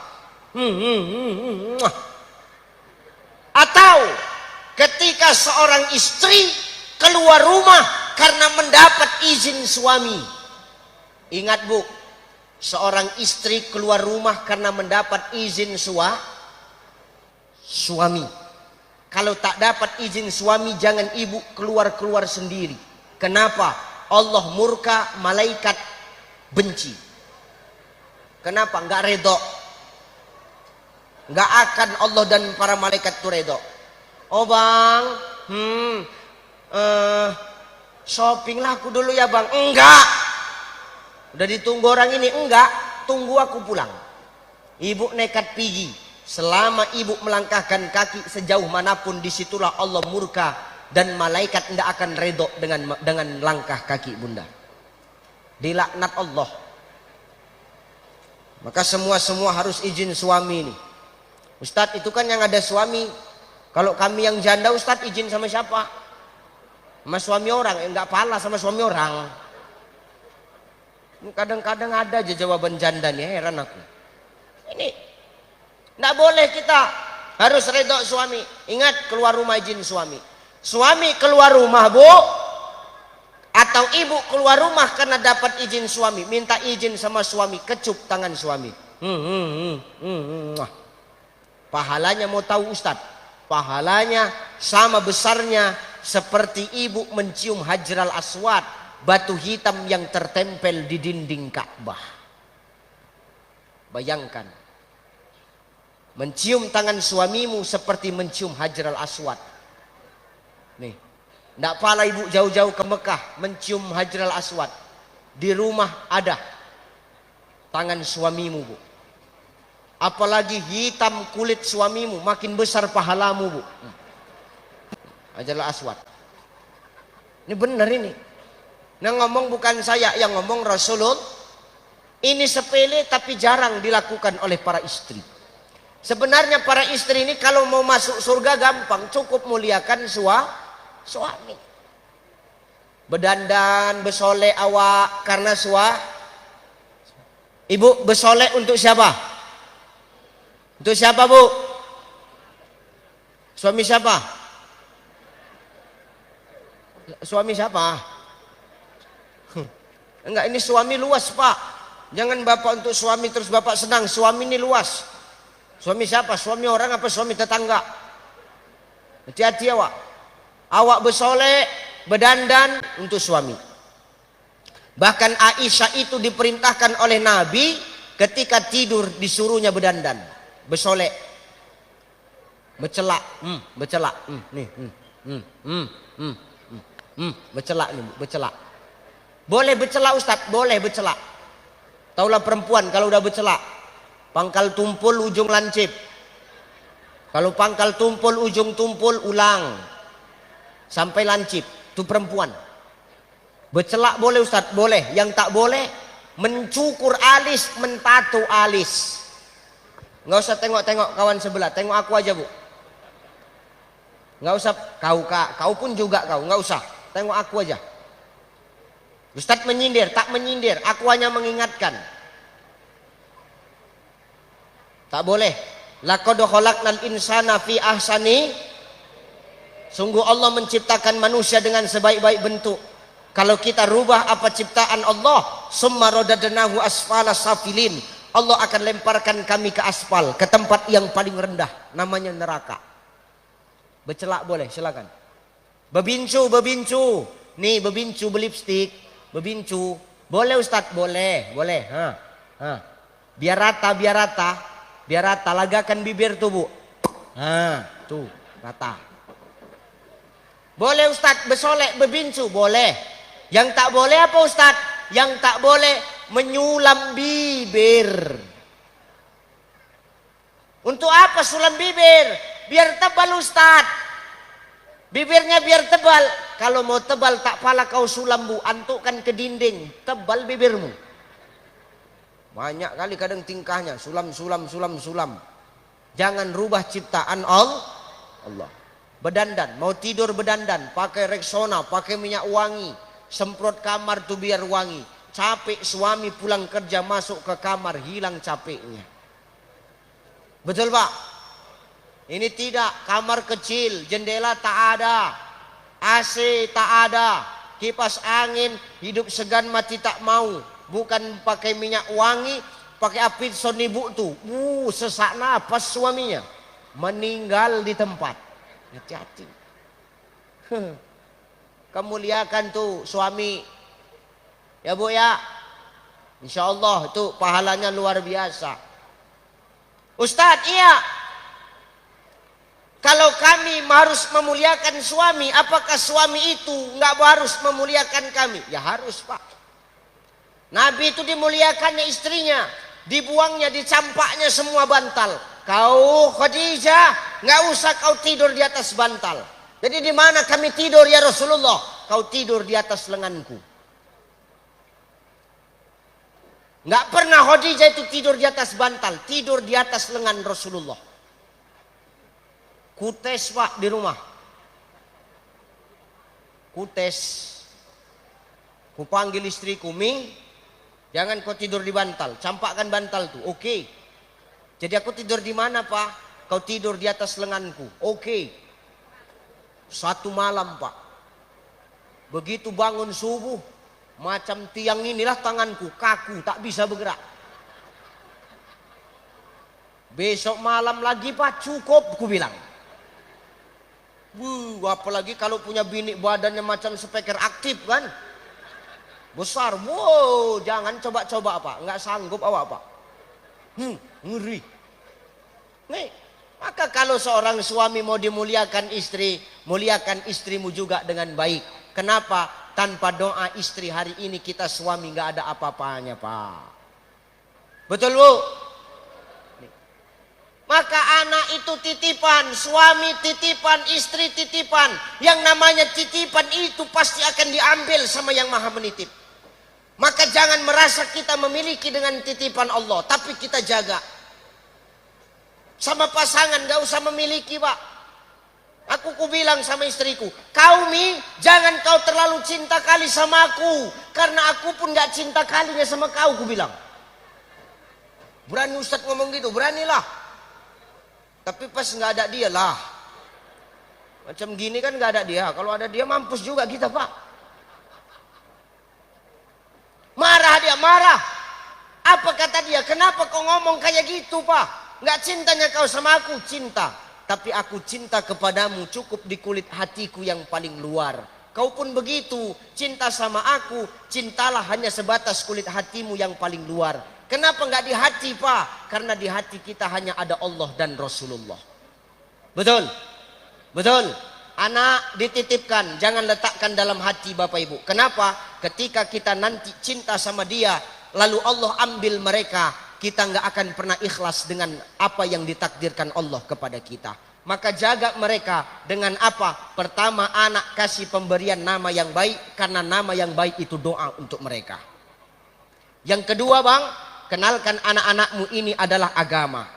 Atau ketika seorang istri keluar rumah karena mendapat izin suami. Ingat Bu, seorang istri keluar rumah karena mendapat izin suami. Kalau tak dapat izin suami, jangan ibu keluar-keluar sendiri. Kenapa? Allah murka, malaikat benci. Kenapa? Enggak redho. Enggak akan Allah dan para malaikat itu redho. Oh bang, shopping lah aku dulu ya bang. Enggak. Udah ditunggu orang ini, enggak. Tunggu aku pulang. Ibu nekat pergi. Selama ibu melangkahkan kaki sejauh manapun, disitulah Allah murka dan malaikat tidak akan redho dengan langkah kaki bunda. Dilaknat Allah. Maka semua harus izin suami ini. Ustadz itu kan yang ada suami. Kalau kami yang janda Ustadz izin sama siapa? Sama suami orang. Enggak pala sama suami orang. Kadang-kadang ada aja jawaban janda nih, heran aku. Ini tidak boleh, kita harus redho suami. Ingat, keluar rumah izin suami. Suami keluar rumah Bu, atau ibu keluar rumah karena dapat izin suami, minta izin sama suami, kecup tangan suami. Pahalanya mau tahu Ustadz? Pahalanya sama besarnya seperti ibu mencium Hajar al-Aswad, batu hitam yang tertempel di dinding Ka'bah. Bayangkan. Mencium tangan suamimu seperti mencium Hajar al-Aswad. Nih, tidak pala ibu jauh-jauh ke Mekah mencium Hajar al-Aswad. Di rumah ada tangan suamimu Bu. Apalagi hitam kulit suamimu, makin besar pahalamu Bu. Hajar al-Aswad. Ini benar ini. Yang ngomong bukan saya, yang ngomong Rasulullah. Ini sepele tapi jarang dilakukan oleh para istri. Sebenarnya para istri ini kalau mau masuk surga gampang, cukup muliakan suami. Berdandan, bersolek awak karena Ibu bersolek untuk siapa? Untuk siapa Bu? Suami siapa? Suami siapa? Enggak, ini suami luas Pak. Jangan bapak untuk suami terus bapak senang. Suami ini luas. Suami siapa? Suami orang apa suami tetangga? Hati-hati awak. Awak bersolek, berdandan untuk suami. Bahkan Aisyah itu diperintahkan oleh Nabi ketika tidur disuruhnya berdandan, bersolek, bercelak, bercelak, bercelak nih, bercelak. Boleh bercelak Ustaz, boleh bercelak. Taulah perempuan kalau udah bercelak. Pangkal tumpul, ujung lancip. Kalau pangkal tumpul, ujung tumpul, ulang. Sampai lancip. Itu perempuan. Bercelak boleh Ustaz? Boleh. Yang tak boleh mencukur alis, mentato alis. Nggak usah tengok-tengok kawan sebelah, tengok aku aja Bu. Nggak usah kau kak, kau pun juga kau, nggak usah. Tengok aku aja. Ustaz menyindir, tak menyindir, aku hanya mengingatkan. Tak boleh. Laqad khalaqnal insana fi ahsani. Sungguh Allah menciptakan manusia dengan sebaik-baik bentuk. Kalau kita rubah apa ciptaan Allah, summa radadnahu asfala safilin. Allah akan lemparkan kami ke aspal, ke tempat yang paling rendah, namanya neraka. Bercelak boleh, silakan. Bebincu, bebincu. Nih bebincu berlipstik, bebincu. Boleh Ustaz? Boleh, boleh. Biar rata, biar rata. Biar rata, lagakan bibir tuh Bu. Tuh, rata. Boleh Ustaz bersolek, bebincu? Boleh. Yang tak boleh apa Ustaz? Yang tak boleh menyulam bibir. Untuk apa sulam bibir? Biar tebal Ustaz. Bibirnya biar tebal. Kalau mau tebal tak pala kau sulam Bu, antukkan ke dinding, tebal bibirmu. Banyak kali kadang tingkahnya sulam. Jangan rubah ciptaan Allah. Berdandan, mau tidur berdandan, pakai Rexona, pakai minyak wangi, semprot kamar tuh biar wangi. Capek suami pulang kerja masuk ke kamar, hilang capeknya. Betul Pak? Ini tidak, kamar kecil, jendela tak ada, AC tak ada, kipas angin hidup segan mati tak mau. Bukan pakai minyak wangi, pakai api sonibu tuh. Sesak napas suaminya, meninggal di tempat. Hati-hati. Kamu lihatkan tuh suami, ya Bu ya. Insya Allah itu pahalanya luar biasa. Ustadz, iya. Kalau kami harus memuliakan suami, apakah suami itu nggak harus memuliakan kami? Ya harus Pak. Nabi itu dimuliakannya istrinya, dibuangnya, dicampaknya semua bantal. Kau Khadijah, nggak usah kau tidur di atas bantal. Jadi di mana kami tidur ya Rasulullah? Kau tidur di atas lenganku. Nggak pernah Khadijah itu tidur di atas bantal, tidur di atas lengan Rasulullah. Kutes Pak di rumah. Kutes. Ku panggil istriku, Ming, jangan kau tidur di bantal, campakkan bantal tuh. Oke. Jadi aku tidur di mana Pak? Kau tidur di atas lenganku. Oke. Satu malam Pak. Begitu bangun subuh, macam tiang inilah tanganku, kaku, tak bisa bergerak. Besok malam lagi Pak, cukup, ku bilang. Apalagi kalau punya bini badannya macam speaker aktif kan, besar. Wow, jangan coba-coba Pak, nggak sanggup awak Pak. Ngeri. Nih, maka kalau seorang suami mau dimuliakan istri, muliakan istrimu juga dengan baik. Kenapa? Tanpa doa istri hari ini kita suami nggak ada apa-apanya Pak. Betul Bu? Maka anak itu titipan, suami titipan, istri titipan. Yang namanya titipan itu pasti akan diambil sama yang maha menitip. Maka jangan merasa kita memiliki dengan titipan Allah, tapi kita jaga. Sama pasangan gak usah memiliki Pak. Aku bilang sama istriku, kau Mi, jangan kau terlalu cinta kali sama aku, karena aku pun gak cinta kalinya sama kau, ku bilang. Berani Ustadz ngomong gitu, beranilah. Tapi pas nggak ada dia lah, macam gini kan nggak ada dia. Kalau ada dia mampus juga kita Pak. Marah dia, marah. Apa kata dia? Kenapa kau ngomong kayak gitu Pak? Nggak cintanya kau sama aku? Cinta. Tapi aku cinta kepadamu cukup di kulit hatiku yang paling luar. Kau pun begitu, cinta sama aku, cintalah hanya sebatas kulit hatimu yang paling luar. Kenapa nggak di hati Pak? Karena di hati kita hanya ada Allah dan Rasulullah. Betul? Betul? Anak dititipkan, jangan letakkan dalam hati Bapak Ibu. Kenapa? Ketika kita nanti cinta sama dia, lalu Allah ambil mereka, kita nggak akan pernah ikhlas dengan apa yang ditakdirkan Allah kepada kita. Maka jaga mereka dengan apa? Pertama, anak kasih pemberian nama yang baik, karena nama yang baik itu doa untuk mereka. Yang kedua bang, kenalkan anak-anakmu ini adalah agama.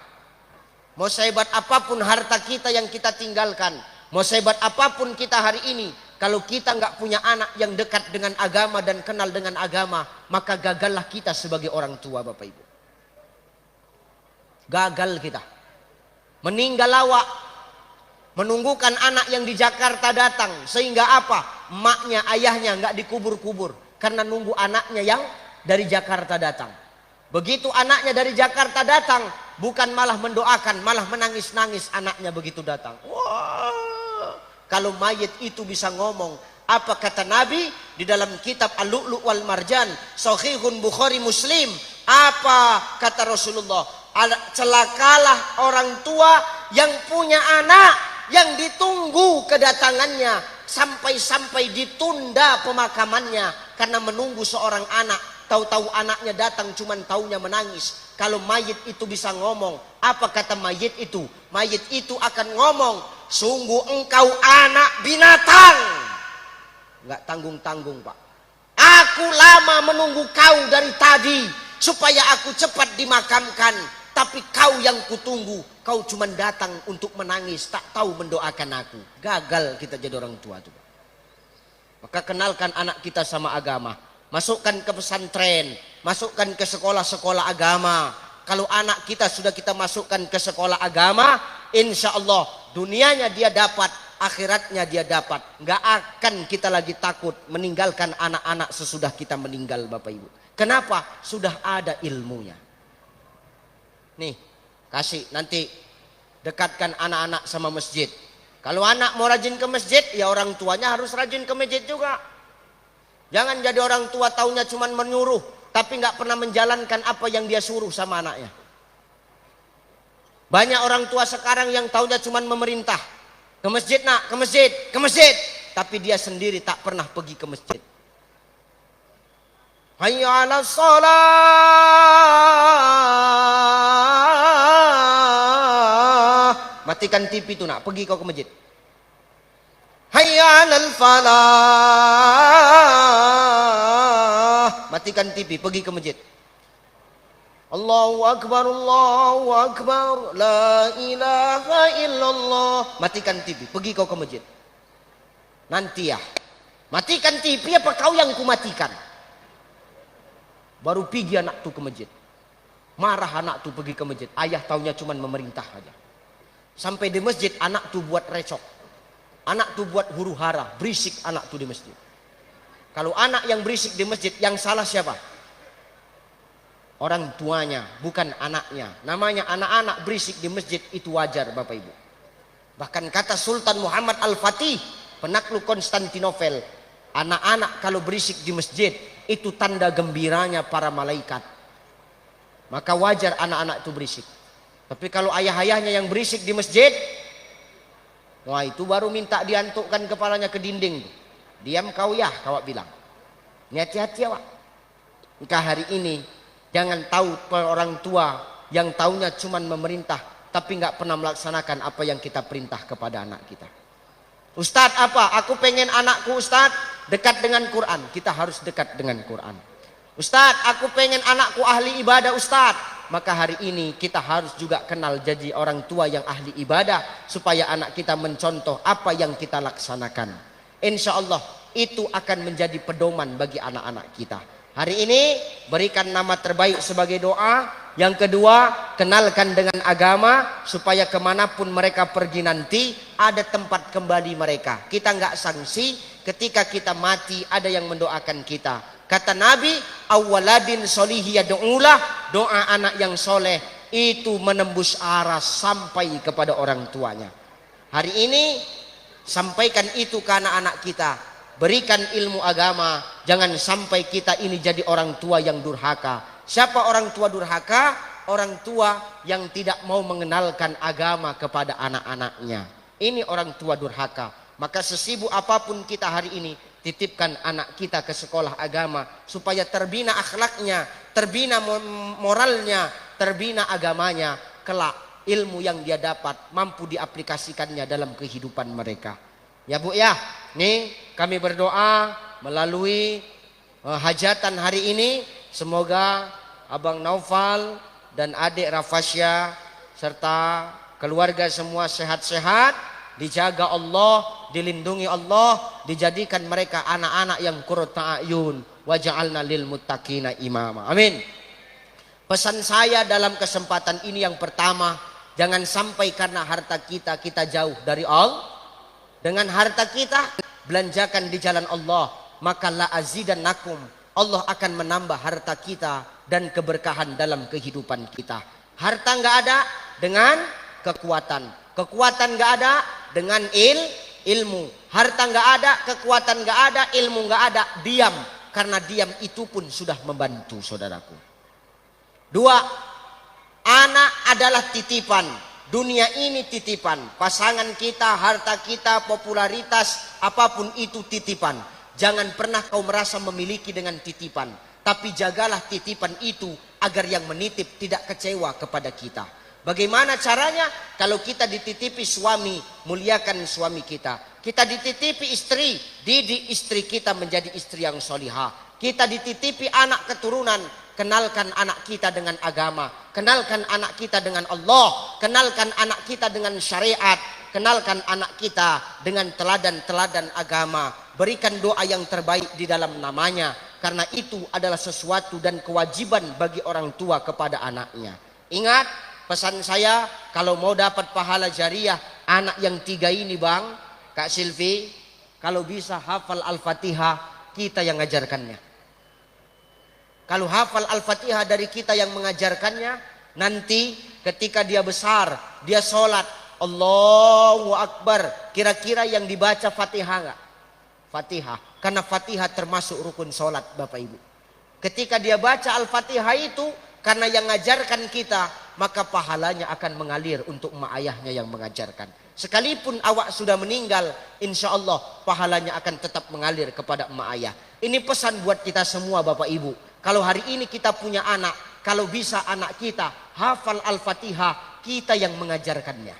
Mau sehebat apapun harta kita yang kita tinggalkan, mau sehebat apapun kita hari ini, kalau kita nggak punya anak yang dekat dengan agama dan kenal dengan agama, maka gagallah kita sebagai orang tua Bapak Ibu. Gagal kita. Meninggal lawak. Menunggukan anak yang di Jakarta datang. Sehingga apa? Emaknya, ayahnya nggak dikubur-kubur. Karena nunggu anaknya yang dari Jakarta datang. Begitu anaknya dari Jakarta datang, bukan malah mendoakan, malah menangis-nangis anaknya begitu datang. Wah, kalau mayit itu bisa ngomong, apa kata Nabi di dalam kitab Al-Lu'lu' wal Marjan, Sahihun Bukhari Muslim, apa kata Rasulullah? Celakalah orang tua yang punya anak yang ditunggu kedatangannya sampai-sampai ditunda pemakamannya karena menunggu seorang anak. Tahu-tahu anaknya datang cuman taunya menangis. Kalau mayit itu bisa ngomong, apa kata mayit itu? Mayit itu akan ngomong, sungguh engkau anak binatang. Nggak tanggung-tanggung Pak. Aku lama menunggu kau dari tadi supaya aku cepat dimakamkan. Tapi kau yang kutunggu, kau cuma datang untuk menangis, tak tahu mendoakan aku. Gagal kita jadi orang tua tuh. Maka kenalkan anak kita sama agama. Masukkan ke pesantren, masukkan ke sekolah-sekolah agama. Kalau anak kita sudah kita masukkan ke sekolah agama, insya Allah dunianya dia dapat, akhiratnya dia dapat. Nggak akan kita lagi takut meninggalkan anak-anak sesudah kita meninggal Bapak Ibu. Kenapa? Sudah ada ilmunya. Nih, kasih nanti dekatkan anak-anak sama masjid. Kalau anak mau rajin ke masjid, ya orang tuanya harus rajin ke masjid juga. Jangan jadi orang tua taunya cuma menyuruh, tapi nggak pernah menjalankan apa yang dia suruh sama anaknya. Banyak orang tua sekarang yang taunya cuma memerintah. Ke masjid nak, ke masjid, ke masjid. Tapi dia sendiri tak pernah pergi ke masjid. Hayya 'alas shalah. Matikan TV itu nak, pergi kau ke masjid. Hayya 'alal falah. Matikan TV, pergi ke masjid. Allahu Akbar, Allahu Akbar, la ilaha illallah. Matikan TV, pergi kau ke masjid. Nanti ya, matikan TV apa kau yang kumatikan? Baru pergi anak tuh ke masjid. Marah anak tuh pergi ke masjid. Ayah taunya cuma memerintah aja. Sampai di masjid anak tuh buat recok. Anak tuh buat huru hara. Berisik anak tuh di masjid. Kalau anak yang berisik di masjid, yang salah siapa? Orang tuanya, bukan anaknya. Namanya anak-anak berisik di masjid itu wajar Bapak Ibu. Bahkan kata Sultan Muhammad Al-Fatih, penakluk Konstantinopel, anak-anak kalau berisik di masjid itu tanda gembiranya para malaikat. Maka wajar anak-anak itu berisik. Tapi kalau ayah-ayahnya yang berisik di masjid, wah itu baru minta diantukkan kepalanya ke dinding. Diam kau ya, kau bilang. Ini hati-hati awak. Maka hari ini jangan tahu orang tua yang taunya cuma memerintah tapi nggak pernah melaksanakan apa yang kita perintah kepada anak kita. Ustadz apa? Aku pengen anakku Ustadz dekat dengan Quran. Kita harus dekat dengan Quran. Ustadz, aku pengen anakku ahli ibadah Ustadz. Maka hari ini kita harus juga kenal jadi orang tua yang ahli ibadah. Supaya anak kita mencontoh apa yang kita laksanakan. Insya Allah itu akan menjadi pedoman bagi anak-anak kita. Hari ini berikan nama terbaik sebagai doa. Yang kedua, kenalkan dengan agama supaya kemanapun mereka pergi nanti ada tempat kembali mereka. Kita nggak sanksi ketika kita mati ada yang mendoakan kita. Kata Nabi, awaladin solihi yad'ulah, doa anak yang soleh itu menembus aras sampai kepada orang tuanya. Hari ini sampaikan itu ke anak-anak kita. Berikan ilmu agama, jangan sampai kita ini jadi orang tua yang durhaka. Siapa orang tua durhaka? Orang tua yang tidak mau mengenalkan agama kepada anak-anaknya. Ini orang tua durhaka. Maka sesibuk apapun kita hari ini, titipkan anak kita ke sekolah agama supaya terbina akhlaknya, terbina moralnya, terbina agamanya. Kelak ilmu yang dia dapat mampu diaplikasikannya dalam kehidupan mereka. Ya Bu ya, nih kami berdoa melalui hajatan hari ini, semoga Abang Naufal dan adik Rafasya serta keluarga semua sehat-sehat, dijaga Allah, dilindungi Allah, dijadikan mereka anak-anak yang qurrata a'yun, waja'alna lil muttaqina imama. Amin. Pesan saya dalam kesempatan ini yang pertama, jangan sampai karena harta kita jauh dari Allah. Dengan harta kita belanjakan di jalan Allah, maka la azidannakum, Allah akan menambah harta kita dan keberkahan dalam kehidupan kita. Harta nggak ada dengan kekuatan, kekuatan nggak ada dengan ilmu, harta nggak ada, kekuatan nggak ada, ilmu nggak ada, diam, karena diam itu pun sudah membantu saudaraku. Dua, anak adalah titipan. Dunia ini titipan, pasangan kita, harta kita, popularitas, apapun itu titipan. Jangan pernah kau merasa memiliki dengan titipan, tapi jagalah titipan itu agar yang menitip tidak kecewa kepada kita. Bagaimana caranya? Kalau kita dititipi suami, muliakan suami kita. Kita dititipi istri, didik istri kita menjadi istri yang solihah. Kita dititipi anak keturunan, kenalkan anak kita dengan agama, kenalkan anak kita dengan Allah, kenalkan anak kita dengan syariat, kenalkan anak kita dengan teladan-teladan agama. Berikan doa yang terbaik di dalam namanya, karena itu adalah sesuatu dan kewajiban bagi orang tua kepada anaknya. Ingat pesan saya, kalau mau dapat pahala jariah, anak yang 3 ini Bang, Kak Silvi, kalau bisa hafal Al-Fatihah, kita yang ngajarkannya. Kalau hafal Al-Fatihah dari kita yang mengajarkannya, nanti ketika dia besar, dia sholat, Allahu Akbar, kira-kira yang dibaca Fatihah enggak? Fatihah, karena Fatihah termasuk rukun sholat Bapak Ibu. Ketika dia baca Al-Fatihah itu, karena yang mengajarkan kita, maka pahalanya akan mengalir untuk emak ayahnya yang mengajarkan. Sekalipun awak sudah meninggal, insya Allah pahalanya akan tetap mengalir kepada emak ayah. Ini pesan buat kita semua Bapak Ibu. Kalau hari ini kita punya anak, kalau bisa anak kita hafal Al-Fatihah, kita yang mengajarkannya.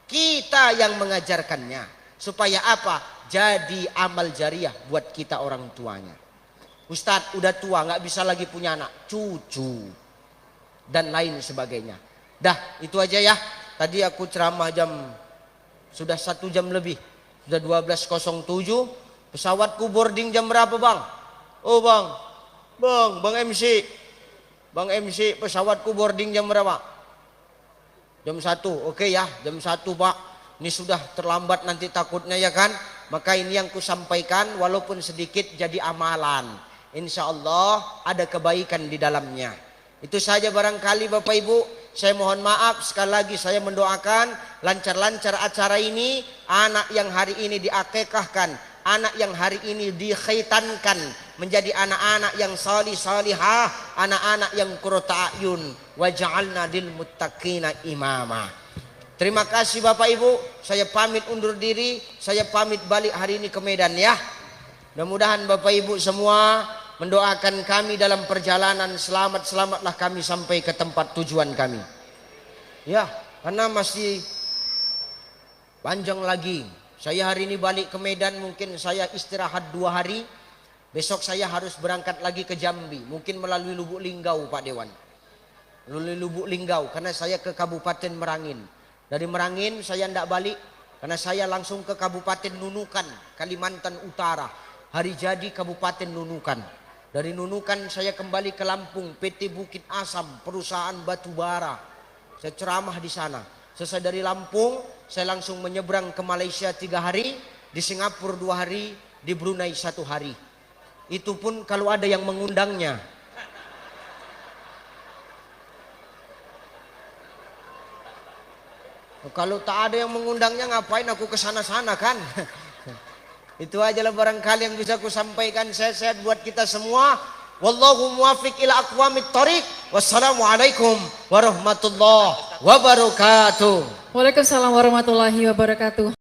Kita yang mengajarkannya. Supaya apa? Jadi amal jariah buat kita orang tuanya. Ustadz udah tua, nggak bisa lagi punya anak, cucu dan lain sebagainya. Dah, itu aja ya. Tadi aku ceramah sudah 1 jam lebih, sudah 12.07. Pesawatku boarding jam berapa Bang? Oh Bang MC, pesawatku boarding jam berapa? Jam 1, oke ya, jam 1 Pak. Ini sudah terlambat nanti takutnya ya kan. Maka ini yang kusampaikan, walaupun sedikit jadi amalan. Insya Allah ada kebaikan di dalamnya. Itu saja barangkali Bapak Ibu. Saya mohon maaf, sekali lagi saya mendoakan lancar-lancar acara ini. Anak yang hari ini diakekahkan, anak yang hari ini dikhitankan menjadi anak-anak yang salih-salihah, anak-anak yang qurrata a'yun, waja'alna lil muttaqina imama. Terima kasih Bapak Ibu, saya pamit undur diri, saya pamit balik hari ini ke Medan ya. Mudah-mudahan Bapak Ibu semua mendoakan kami dalam perjalanan, selamatlah kami sampai ke tempat tujuan kami. Ya, karena masih panjang lagi. Saya hari ini balik ke Medan, mungkin saya istirahat 2 hari. Besok saya harus berangkat lagi ke Jambi, mungkin melalui Lubuk Linggau Pak Dewan. Melalui Lubuk Linggau, karena saya ke Kabupaten Merangin. Dari Merangin saya tidak balik, karena saya langsung ke Kabupaten Nunukan, Kalimantan Utara. Hari jadi Kabupaten Nunukan. Dari Nunukan saya kembali ke Lampung, PT Bukit Asam, perusahaan batu bara. Saya ceramah di sana. Selesai dari Lampung, saya langsung menyeberang ke Malaysia 3 hari, di Singapura 2 hari, di Brunei 1 hari. Itu pun kalau ada yang mengundangnya. Kalau tak ada yang mengundangnya, ngapain aku ke sana-sana kan? Itu aja lah barangkali yang bisa aku sampaikan. Sehat-sehat buat kita semua. Wallahu muwaffiq ila aqwamit thoriq. Wassalamualaikum warahmatullahi wabarakatuh. Waalaikumsalam warahmatullahi wabarakatuh.